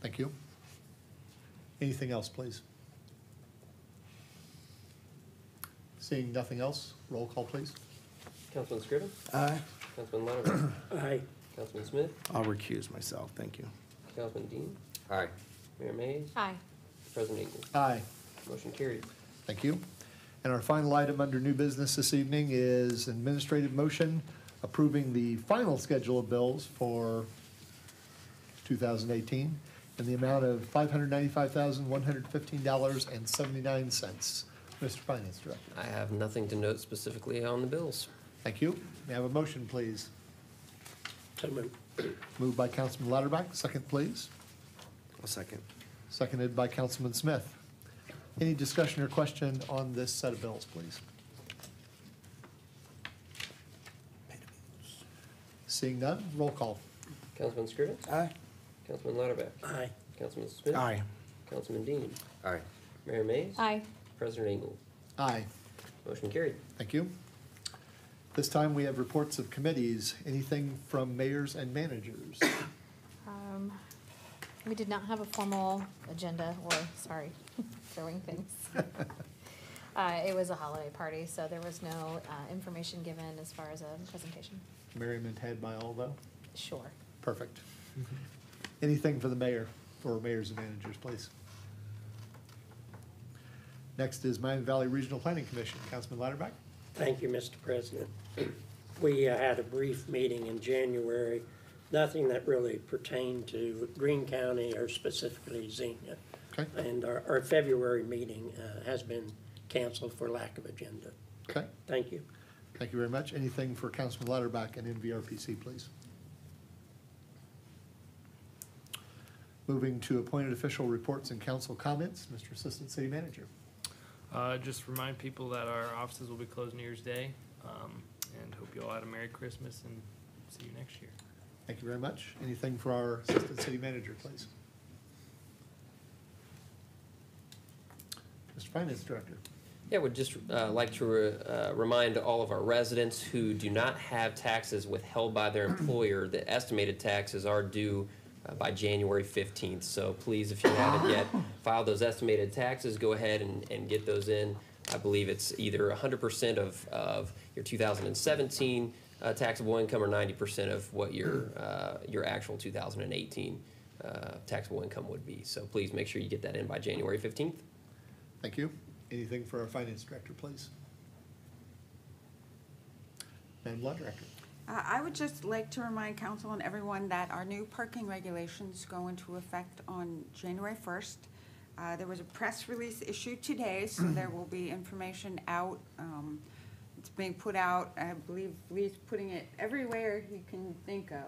S2: thank you. Anything else, please? Seeing nothing else, roll call, please.
S12: Councilman Scriven?
S13: Aye.
S12: Councilman Leonard?
S15: Aye.
S12: Councilman Smith?
S1: I'll recuse myself, thank you.
S12: Councilman Dean?
S15: Aye.
S12: Mayor Mays?
S6: Aye.
S12: President Eagle?
S2: Aye.
S12: Motion carried.
S2: Thank you. And our final item under new business this evening is administrative motion approving the final schedule of bills for 2018 in the amount of $595,115.79. Mr. Finance Director.
S12: I have nothing to note specifically on the bills.
S2: Thank you. May I have a motion, please?
S15: So moved.
S2: Moved by Councilman Lauterbach, second, please.
S1: A second.
S2: Seconded by Councilman Smith. Any discussion or question on this set of bills, please? Seeing none, roll call.
S12: Councilman Scriven?
S13: Aye.
S12: Councilman Lauterbach?
S15: Aye.
S12: Councilman Smith?
S1: Aye.
S12: Councilman Dean?
S15: Aye.
S12: Mayor Mays?
S6: Aye.
S12: President Eagle?
S2: Aye.
S12: Motion carried.
S2: Thank you. This time we have reports of committees. Anything from mayors and managers?
S6: We did not have a formal agenda, or, sorry, throwing things. It was a holiday party, so there was no information given as far as a presentation.
S2: Merriment had by all, though?
S6: Sure.
S2: Perfect. Anything for the mayor, or mayors and managers, please? Next is Miami Valley Regional Planning Commission. Councilman Lauterbach?
S15: Thank you, Mr. President. We had a brief meeting in January, nothing that really pertained to Greene County or specifically Xenia.
S2: Okay.
S15: And our February meeting has been canceled for lack of agenda.
S2: Okay.
S15: Thank you.
S2: Thank you very much. Anything for Councilman Lauterbach and NVRPC, please? Moving to appointed official reports and council comments, Mr. Assistant City Manager.
S8: Just remind people that our offices will be closed New Year's Day, and hope you all had a Merry Christmas and see you next year.
S2: Thank you very much. Anything for our Assistant City Manager, please? Mr. Finance Director.
S12: Yeah, would just like to remind all of our residents who do not have taxes withheld by their employer that estimated taxes are due by January 15th. So please, if you haven't yet filed those estimated taxes, go ahead and get those in. I believe it's either 100% of your 2017 taxable income or 90% of what your actual 2018 taxable income would be. So please make sure you get that in by January 15th.
S2: Thank you. Anything for our Finance Director, please? Madam Law Director.
S10: I would just like to remind council and everyone that our new parking regulations go into effect on January 1st. There was a press release issued today, so there will be information out. It's being put out, I believe Lee's putting it everywhere he can think of.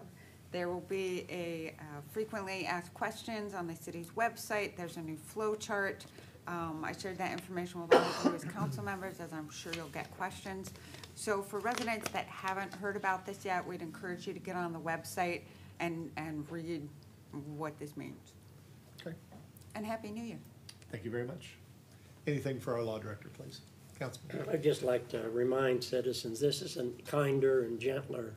S10: There will be a frequently asked questions on the city's website. There's a new flow chart. I shared that information with all of you as council members, as I'm sure you'll get questions. So for residents that haven't heard about this yet, we'd encourage you to get on the website and read what this means.
S2: Okay.
S10: And Happy New Year.
S2: Thank you very much. Anything for our Law Director, please? Councilman.
S15: I'd just like to remind citizens, this is a kinder and gentler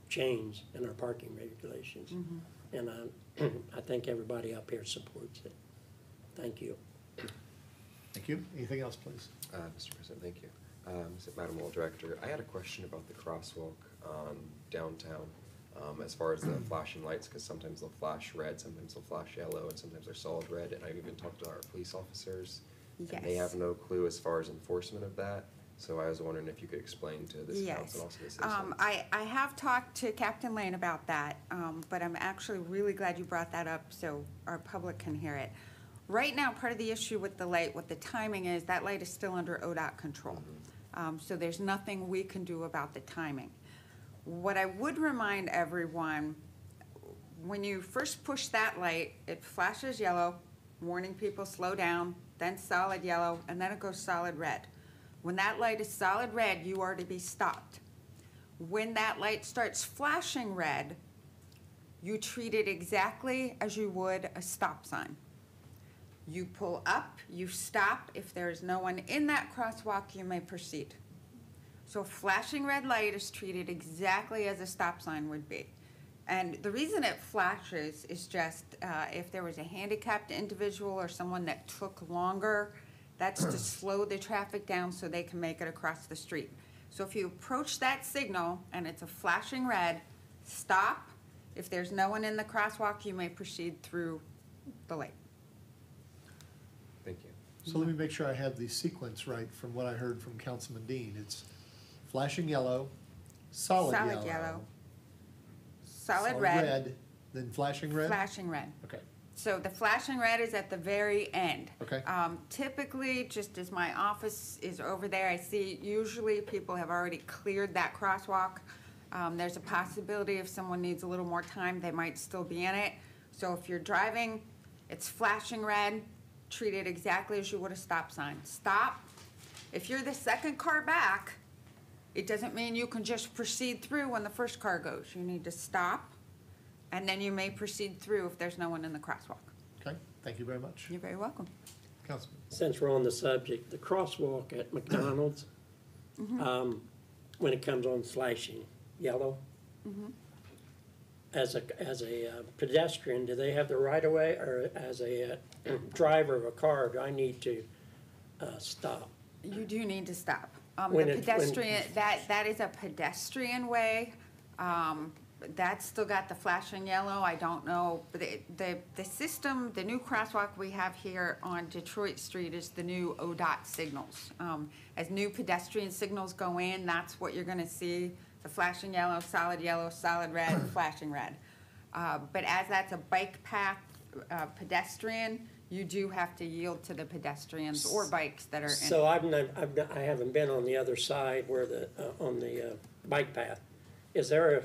S15: change in our parking regulations.
S10: Mm-hmm.
S15: And I think everybody up here supports it. Thank you.
S2: Thank you. Anything else, please?
S16: Mr. President, thank you. Madam Law Director, I had a question about the crosswalk downtown as far as the flashing lights, because sometimes they'll flash red, sometimes they'll flash yellow, and sometimes they're solid red. And I've even talked to our police officers, And they
S10: Yes.
S16: have no clue as far as enforcement of that. So I was wondering if you could explain to this
S10: Yes.
S16: council and also the citizens.
S10: I have talked to Captain Lane about that, but I'm actually really glad you brought that up so our public can hear it. Right now, part of the issue with the light, with the timing is that light is still under ODOT control. So there's nothing we can do about the timing. What I would remind everyone, when you first push that light, it flashes yellow, warning people slow down, then solid yellow, and then it goes solid red. When that light is solid red, you are to be stopped. When that light starts flashing red, you treat it exactly as you would a stop sign. You pull up, you stop. If there is no one in that crosswalk, you may proceed. So flashing red light is treated exactly as a stop sign would be. And the reason it flashes is just if there was a handicapped individual or someone that took longer, that's to slow the traffic down so they can make it across the street. So if you approach that signal and it's a flashing red, stop. If there's no one in the crosswalk, you may proceed through the light.
S16: Thank you.
S2: So let me make sure I have the sequence right from what I heard from Councilman Dean. It's flashing yellow, solid yellow,
S10: solid red,
S2: then flashing red?
S10: flashing red.
S2: Okay,
S10: So the flashing red is at the very end.
S2: okay.
S10: Typically, just as my office is over there, I see usually people have already cleared that crosswalk. There's a possibility if someone needs a little more time, they might still be in it. So if you're driving, it's flashing red, treat it exactly as you would a stop sign. Stop. If you're the second car back, it doesn't mean you can just proceed through when the first car goes. You need to stop, and then you may proceed through if there's no one in the crosswalk.
S2: Okay, thank you very much.
S10: You're very welcome.
S2: Councilman.
S15: Since we're on the subject, the crosswalk at McDonald's, when it comes on flashing yellow, as a pedestrian, do they have the right of way, or as a driver of a car, do I need to stop?
S10: You do need to stop.
S15: When
S10: The
S15: it- when-
S10: pedestrian, that is a pedestrian way. That's still got the flashing yellow. I don't know, but the system, the new crosswalk we have here on Detroit Street is the new ODOT signals. As new pedestrian signals go in, that's what you're gonna see, the flashing yellow, solid red, flashing red. But as that's a bike path pedestrian, you do have to yield to the pedestrians or bikes that are in.
S15: So I haven't been on the other side where on the bike path. Is there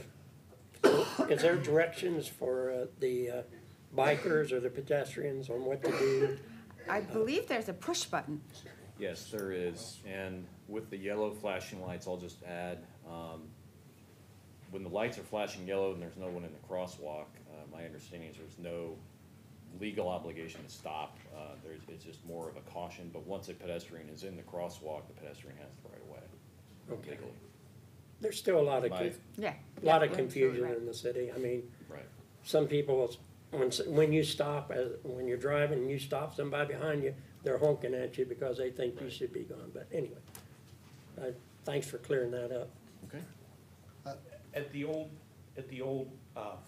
S15: directions for the bikers or the pedestrians on what to do?
S10: I believe there's a push button.
S5: Yes, there is, and with the yellow flashing lights, I'll just add, when the lights are flashing yellow and there's no one in the crosswalk, my understanding is there's no legal obligation to stop. It's just more of a caution, but once a pedestrian is in the crosswalk, the pedestrian has the right of way.
S15: Okay.
S5: Legally.
S15: There's still a lot of,
S5: By-
S10: Yeah.
S15: lot of
S10: Yeah,
S15: confusion
S10: absolutely
S15: in the city. I mean,
S5: Right.
S15: some people, when you stop, when you're driving and you stop somebody behind you, they're honking at you because they think you should be gone. But anyway, thanks for clearing that up.
S5: Okay.
S7: At the old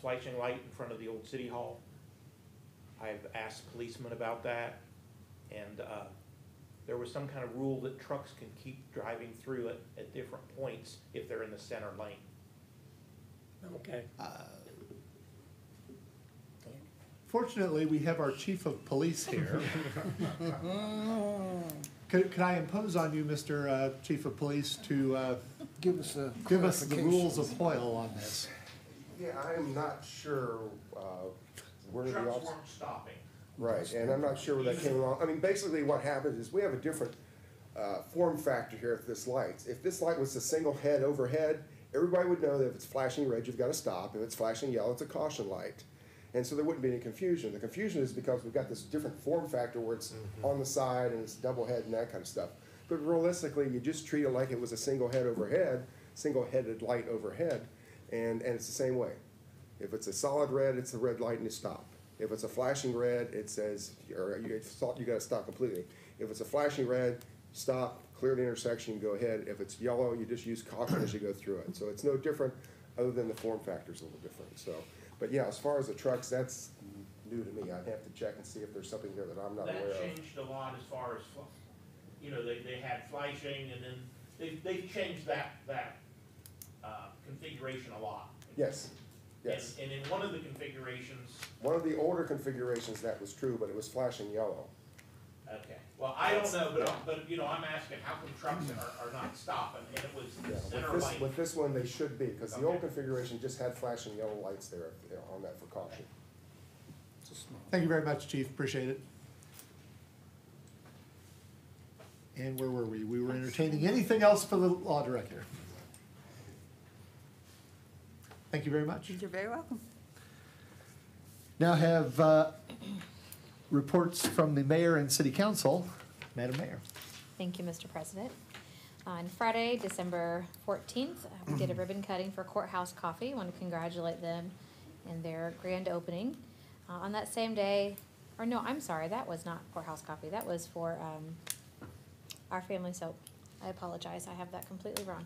S7: flashing light in front of the old city hall, I've asked policemen about that, and there was some kind of rule that trucks can keep driving through it at different points if they're in the center lane.
S15: Okay.
S2: Fortunately, we have our chief of police here. Could I impose on you, Mr. Chief of Police, to
S13: Give us a
S2: give us the rules
S13: clarification.
S2: of Hoyle on this?
S17: Yeah, I am not sure where the
S7: Trucks
S17: officer.
S7: weren't stopping.
S17: Right, and I'm not sure where that came along. I mean, basically what happens is we have a different form factor here at this light. If this light was a single head overhead, everybody would know that if it's flashing red, you've got to stop. If it's flashing yellow, it's a caution light. And so there wouldn't be any confusion. The confusion is because we've got this different form factor where it's on the side and it's double head and that kind of stuff. But realistically, you just treat it like it was a single head overhead, single-headed light overhead, and it's the same way. If it's a solid red, it's a red light and you stop. If it's a flashing red, it says, or you gotta stop completely. If it's a flashing red, stop, clear the intersection, go ahead. If it's yellow, you just use caution as you go through it. So it's no different, other than the form factor's a little different, so. But yeah, as far as the trucks, that's new to me. I'd have to check and see if there's something there that I'm not aware
S7: That
S17: of.
S7: changed a lot as far as, you know, they had flashing, and then they've changed that configuration a lot.
S17: Yes, yes.
S7: And in one of the configurations,
S17: One of the older configurations, that was true, but it was flashing yellow.
S7: okay, well, I don't know, but, you know, I'm asking, how come trucks are not stopping, and it was
S17: Yeah,
S7: center light?
S17: with this one, they should be, because the old
S7: Okay.
S17: configuration just had flashing yellow lights there, on that for caution.
S2: Thank you very much, Chief, appreciate it. And where were we? We were entertaining anything else for the law director? Thank you very much.
S10: You're very welcome.
S2: Now have reports from the mayor and city council. Madam Mayor.
S6: Thank you, Mr. President. On Friday, December 14th, we did a ribbon cutting for Courthouse Coffee. I want to congratulate them in their grand opening. On that same day, or no, I'm sorry, that was not Courthouse Coffee. That was for Our Family Soap. I apologize, I have that completely wrong.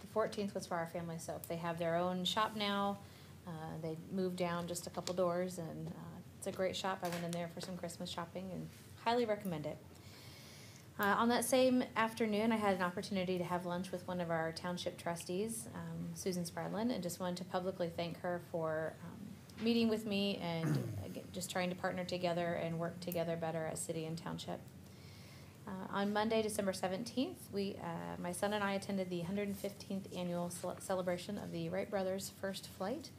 S6: The 14th was for Our Family Soap. They have their own shop now. They moved down just a couple doors, and it's a great shop. I went in there for some Christmas shopping and highly recommend it. On that same afternoon, I had an opportunity to have lunch with one of our township trustees, Susan Spradlin, and just wanted to publicly thank her for meeting with me and just trying to partner together and work together better as city and township. On Monday, December 17th, my son and I attended the 115th annual celebration of the Wright brothers' first flight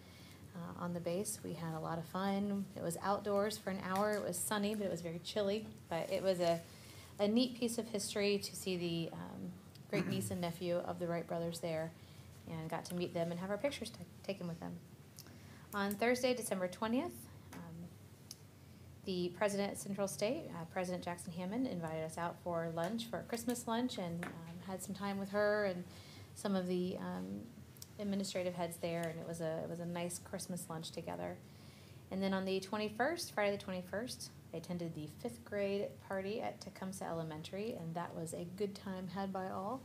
S6: on the base. We had a lot of fun. It was outdoors for an hour. It was sunny, but it was very chilly. But it was a neat piece of history to see the great niece and nephew of the Wright brothers there, and got to meet them and have our pictures taken with them. On Thursday, December 20th, the president at Central State, President Jackson Hammond, invited us out for lunch, for a Christmas lunch, and had some time with her and some of the administrative heads there, and it was a nice Christmas lunch together. And then on the 21st, Friday the 21st, I attended the 5th grade party at Tecumseh Elementary, and that was a good time had by all.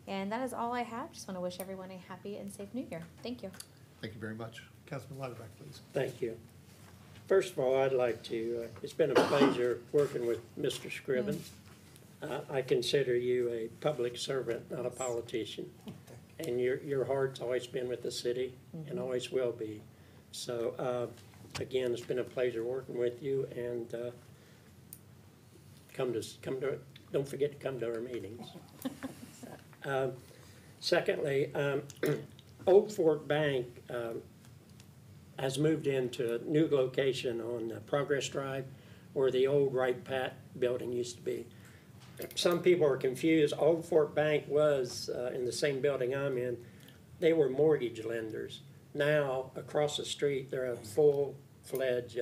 S6: And that is all I have. Just want to wish everyone a happy and safe New Year. Thank you.
S2: Thank you very much. Councilman Lauterbach, please.
S15: Thank you. First of all, I'd like to, it's been a pleasure working with Mr. Scriven. I consider you a public servant, not a politician. And your heart's always been with the city and always will be. So, again, it's been a pleasure working with you, and don't forget to come to our meetings. Secondly, Old Fort Bank has moved into a new location on Progress Drive, where the old Wright Pat building used to be. Some people are confused. Old Fort Bank was in the same building I'm in. They were mortgage lenders. Now, across the street, they're a full-fledged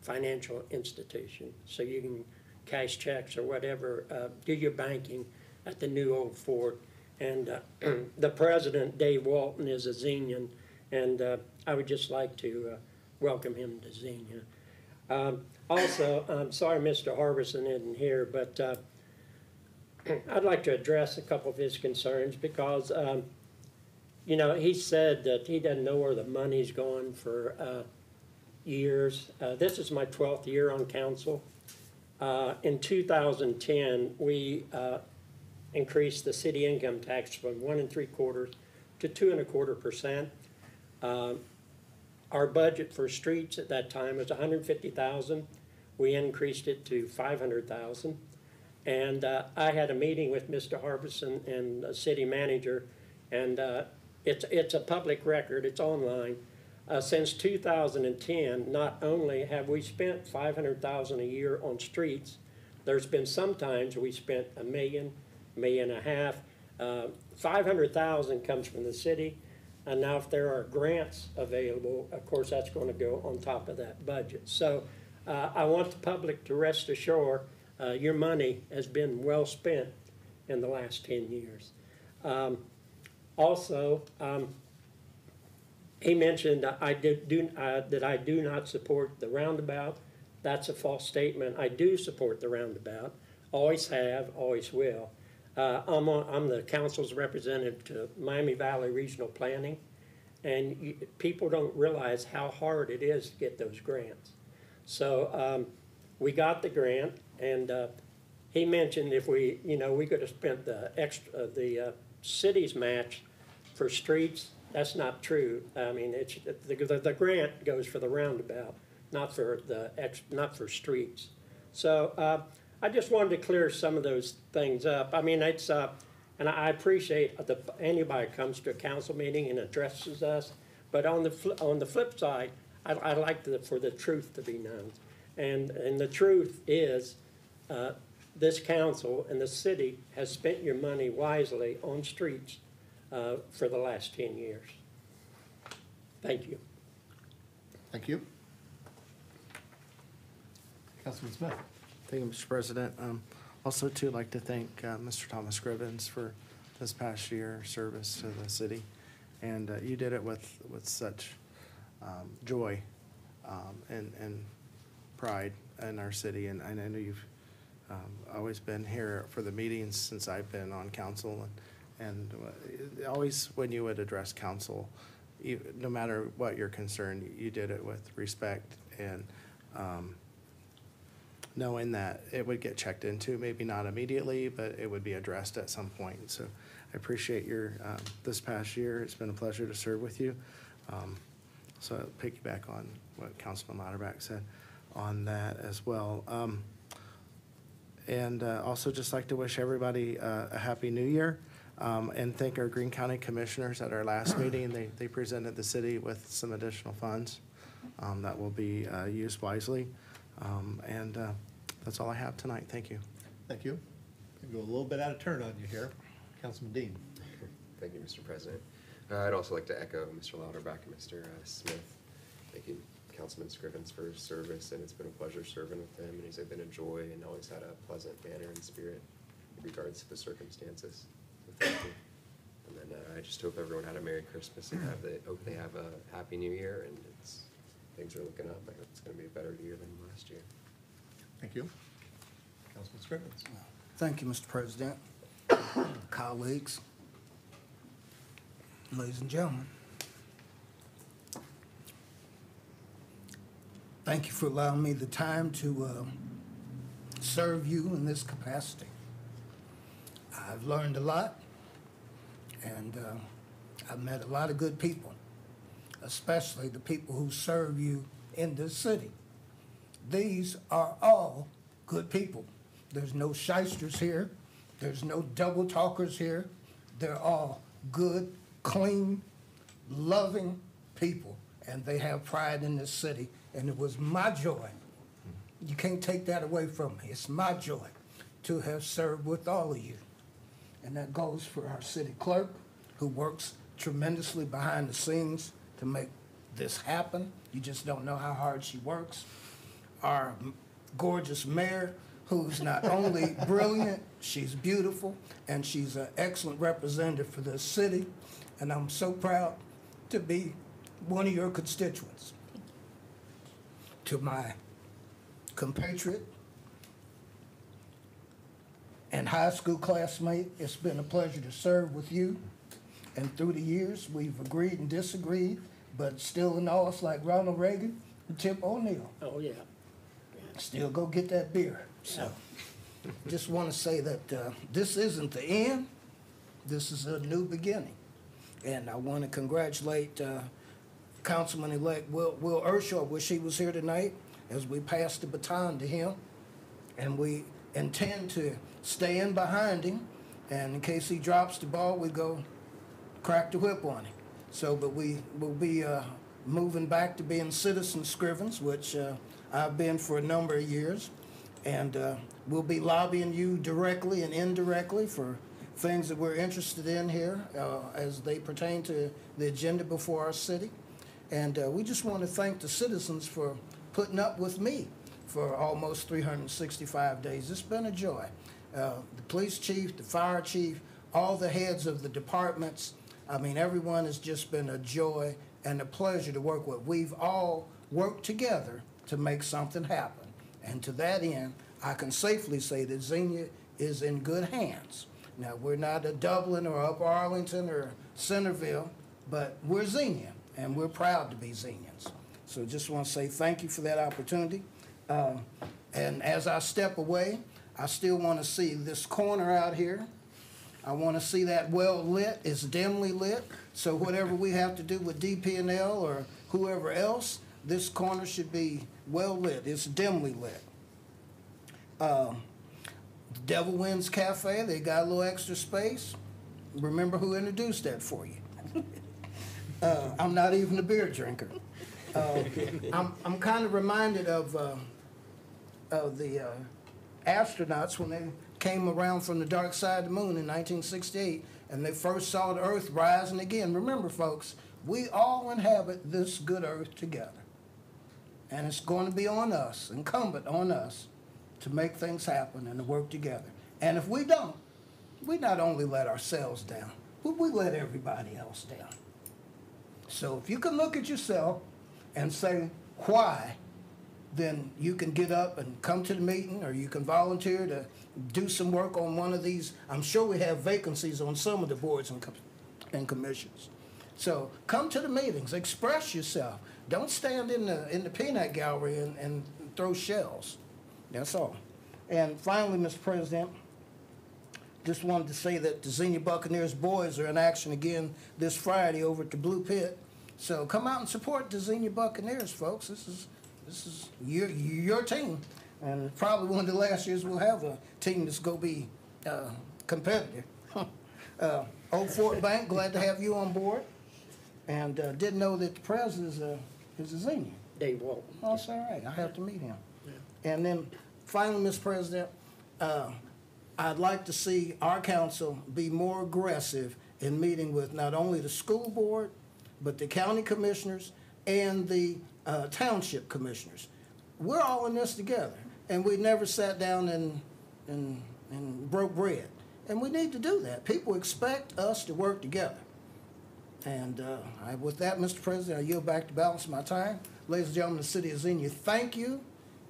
S15: financial institution. So you can cash checks or whatever, do your banking at the new Old Fort. And the president, Dave Walton, is a Xenian, and I would just like to welcome him to Xenia. Also, I'm sorry Mr. Harbison isn't here, but I'd like to address a couple of his concerns because, you know, he said that he doesn't know where the money's going for years. This is my 12th year on council. In 2010, we increased the city income tax from 1 3/4 to 2 1/4%. Our budget for streets at that time was $150,000. We increased it to $500,000. And I had a meeting with Mr. Harbison and the city manager, and it's a public record, it's online. Since 2010, not only have we spent $500,000 a year on streets, there's been some times we spent $1 million, $1.5 million. $500,000 comes from the city, and now if there are grants available, of course that's going to go on top of that budget. So I want the public to rest assured your money has been well spent in the last 10 years. Also, he mentioned that I do not support the roundabout. That's a false statement. I do support the roundabout. Always have, always will. I'm the council's representative to Miami Valley Regional Planning, and people don't realize how hard it is to get those grants. So we got the grant, and he mentioned if we, we could have spent the extra, the city's match for streets. That's not true. I mean, the grant goes for the roundabout, not for streets. So I just wanted to clear some of those things up. I mean, it's and I appreciate anybody comes to a council meeting and addresses us, but on the flip side, I like for the truth to be known, and the truth is, this council and the city has spent your money wisely on streets for the last 10 years. Thank you.
S2: Thank you. Councilman Smith.
S1: Thank you, Mr. President. Also, too, like to thank Mr. Thomas Scrivens for this past year service to the city. And you did it with such joy and pride in our city. And I know you've always been here for the meetings since I've been on council. And always when you would address council, no matter what your concern, you did it with respect and knowing that it would get checked into, maybe not immediately, but it would be addressed at some point. So I appreciate your, this past year. It's been a pleasure to serve with you. So I'll piggyback on what Councilman Lauterbach said on that as well. And also just like to wish everybody a happy new year. And thank our Greene County Commissioners at our last meeting. They presented the city with some additional funds that will be used wisely. And that's all I have tonight. Thank you.
S2: Thank you. I'll go a little bit out of turn on you here. Councilman Dean.
S16: Thank you, Mr. President. I'd also like to echo Mr. Lauterbach and Mr. Smith. Thank you, Councilman Scrivens, for his service, and it's been a pleasure serving with him, and he's been a joy and always had a pleasant manner and spirit in regards to the circumstances. So thank you. And then I just hope everyone had a Merry Christmas and hope they have a Happy New Year, and things are looking up. I hope it's going to be a better year than last year.
S2: Thank you. Councilman Scrivens.
S13: Thank you, Mr. President, colleagues, ladies and gentlemen. Thank you for allowing me the time to serve you in this capacity. I've learned a lot, and I've met a lot of good people, especially the people who serve you in this city. These are all good people. There's no shysters here. There's no double talkers here. They're all good, clean, loving people, and they have pride in this city. And it was my joy. You can't take that away from me. It's my joy to have served with all of you. And that goes for our city clerk, who works tremendously behind the scenes to make this happen. You just don't know how hard she works. Our gorgeous mayor, who's not only brilliant, she's beautiful, and she's an excellent representative for this city. And I'm so proud to be one of your constituents. To my compatriot and high school classmate, it's been a pleasure to serve with you. And through the years, we've agreed and disagreed, but still in all, it's like Ronald Reagan and Tip O'Neill.
S15: Oh, yeah.
S13: Still go get that beer. So just want to say that this isn't the end. This is a new beginning. And I want to congratulate Councilman-elect Will Ershaw. Wish he was here tonight as we pass the baton to him. And we intend to stay in behind him. And in case he drops the ball, we go crack the whip on him. So, but we will be moving back to being citizen Scrivens, which I've been for a number of years. And we'll be lobbying you directly and indirectly for things that we're interested in here as they pertain to the agenda before our city. And we just want to thank the citizens for putting up with me for almost 365 days. It's been a joy. The police chief, the fire chief, all the heads of the departments, I mean, everyone has just been a joy and a pleasure to work with. We've all worked together to make something happen. And to that end, I can safely say that Xenia is in good hands. Now, we're not a Dublin or Upper Arlington or Centerville, but we're Xenia, and we're proud to be Xenians. So just want to say thank you for that opportunity. And as I step away, I still want to see this corner out here. I want to see that well lit. It's dimly lit. So whatever we have to do with DP&L or whoever else, this corner should be well lit. It's dimly lit. Devil Wins Cafe, they got a little extra space. Remember who introduced that for you. I'm not even a beer drinker. I'm kind of reminded of the astronauts when they came around from the dark side of the moon in 1968 and they first saw the Earth rising again. Remember, folks, we all inhabit this good Earth together. And it's going to be on us, incumbent on us, to make things happen and to work together. And if we don't, we not only let ourselves down, but we let everybody else down. So if you can look at yourself and say, why, then you can get up and come to the meeting, or you can volunteer to do some work on one of these. I'm sure we have vacancies on some of the boards and commissions. So come to the meetings, express yourself. Don't stand in the peanut gallery and throw shells. That's all. And finally, Mr. President, just wanted to say that the Xenia Buccaneers boys are in action again this Friday over at the Blue Pit. So come out and support the Xenia Buccaneers, folks. This is your team, and probably one of the last years we'll have a team that's going to be competitive. Old Fort Bank, glad to have you on board, and didn't know that the president is a Xenia.
S15: Dave Walton.
S13: Oh, that's all right. I have to meet him. Yeah. And then finally, Mr. President, I'd like to see our council be more aggressive in meeting with not only the school board, but the county commissioners and the township commissioners. We're all in this together, and we never sat down and broke bread. And we need to do that. People expect us to work together. And with that, Mr. President, I yield back to balance my time. Ladies and gentlemen of the city of Xenia, thank you,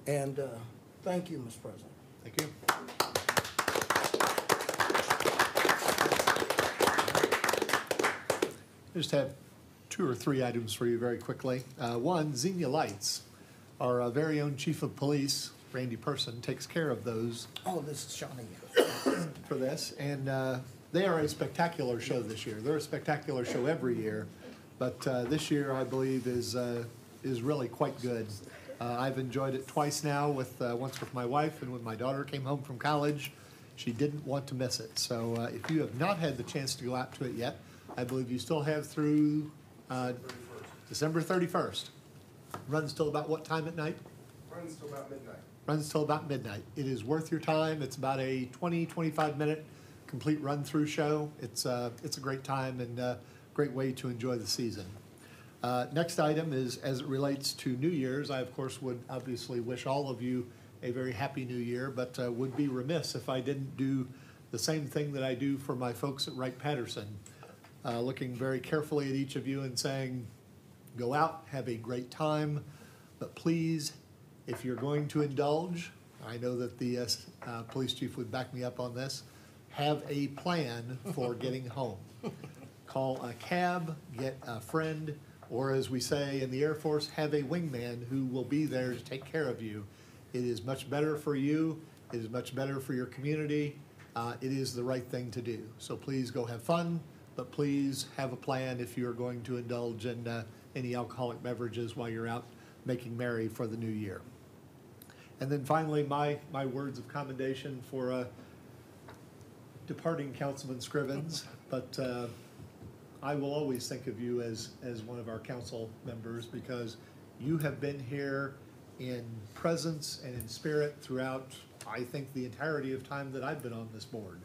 S13: and thank you, Mr. President.
S2: Thank you. I just have 2 or 3 items for you very quickly. One, Xenia Lights. Our very own chief of police, Randy Person, takes care of those.
S13: Oh, this is Shawnee.
S2: For this, and they are a spectacular show this year. They're a spectacular show every year, but this year I believe is really quite good. I've enjoyed it twice now, once with my wife, and when my daughter came home from college, she didn't want to miss it. So if you have not had the chance to go out to it yet, I believe you still have through December 31st. Runs till about what time at night?
S17: Runs till about midnight.
S2: Runs till about midnight. It is worth your time. It's about a 20-25 minute complete run-through show. It's a great time and a great way to enjoy the season. Next item is, as it relates to New Year's, I of course would obviously wish all of you a very happy New Year, but would be remiss if I didn't do the same thing that I do for my folks at Wright-Patterson. Looking very carefully at each of you and saying, go out, have a great time, but please, if you're going to indulge, I know that the police chief would back me up on this, have a plan for getting home. Call a cab, get a friend, or as we say in the Air Force, have a wingman who will be there to take care of you. It is much better for you. It is much better for your community. It is the right thing to do. So please go have fun, but please have a plan if you're going to indulge in any alcoholic beverages while you're out making merry for the new year. And then finally, my words of commendation for departing Councilman Scrivens, but I will always think of you as one of our council members because you have been here in presence and in spirit throughout, I think, the entirety of time that I've been on this board.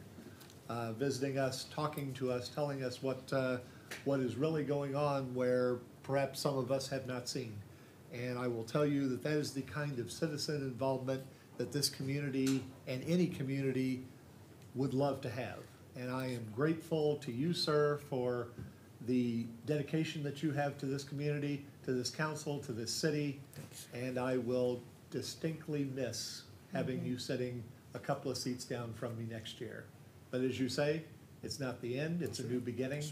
S2: Visiting us, talking to us, telling us what is really going on where perhaps some of us have not seen. And I will tell you that that is the kind of citizen involvement that this community and any community would love to have. And I am grateful to you, sir, for the dedication that you have to this community, to this council, to this city. And I will distinctly miss having you sitting a couple of seats down from me next year. But as you say, it's not the end, it's a new beginning.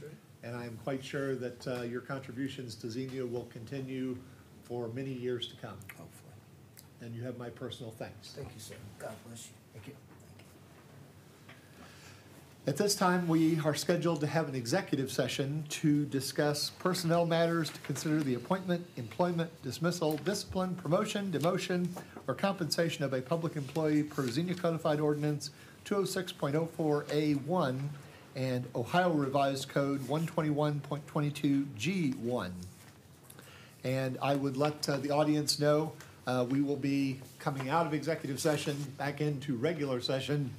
S2: And I am quite sure that your contributions to Xenia will continue for many years to come.
S13: Hopefully.
S2: And you have my personal thanks.
S13: Thank you, sir. God bless you.
S2: Thank you. At this time, we are scheduled to have an executive session to discuss personnel matters, to consider the appointment, employment, dismissal, discipline, promotion, demotion, or compensation of a public employee per Xenia Codified Ordinance 206.04A1 and Ohio Revised Code 121.22G1. And I would let the audience know, we will be coming out of executive session, back into regular session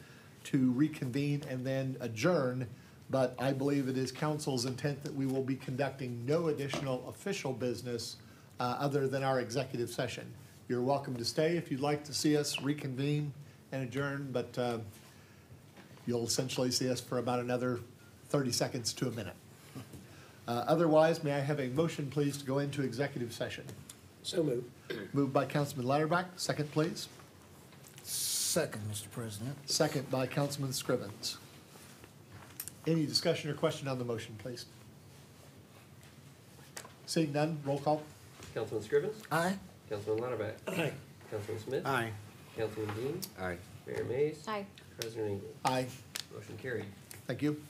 S2: to reconvene and then adjourn. But I believe it is council's intent that we will be conducting no additional official business other than our executive session. You're welcome to stay if you'd like to see us reconvene and adjourn, but you'll essentially see us for about another 30 seconds to a minute. Otherwise, may I have a motion, please, to go into executive session?
S15: So moved.
S2: Moved by Councilman Lauterbach. Second, please.
S13: Second, Mr. President.
S2: Second by Councilman Scrivens. Any discussion or question on the motion, please? Seeing none, roll call.
S12: Councilman Scrivens?
S13: Aye.
S12: Councilman Lauterbach?
S15: Aye.
S12: Councilman Smith?
S1: Aye.
S12: Councilman Dean?
S16: Aye.
S12: Mayor Mays?
S6: Aye.
S12: President England?
S2: Aye.
S12: Motion carried.
S2: Thank you.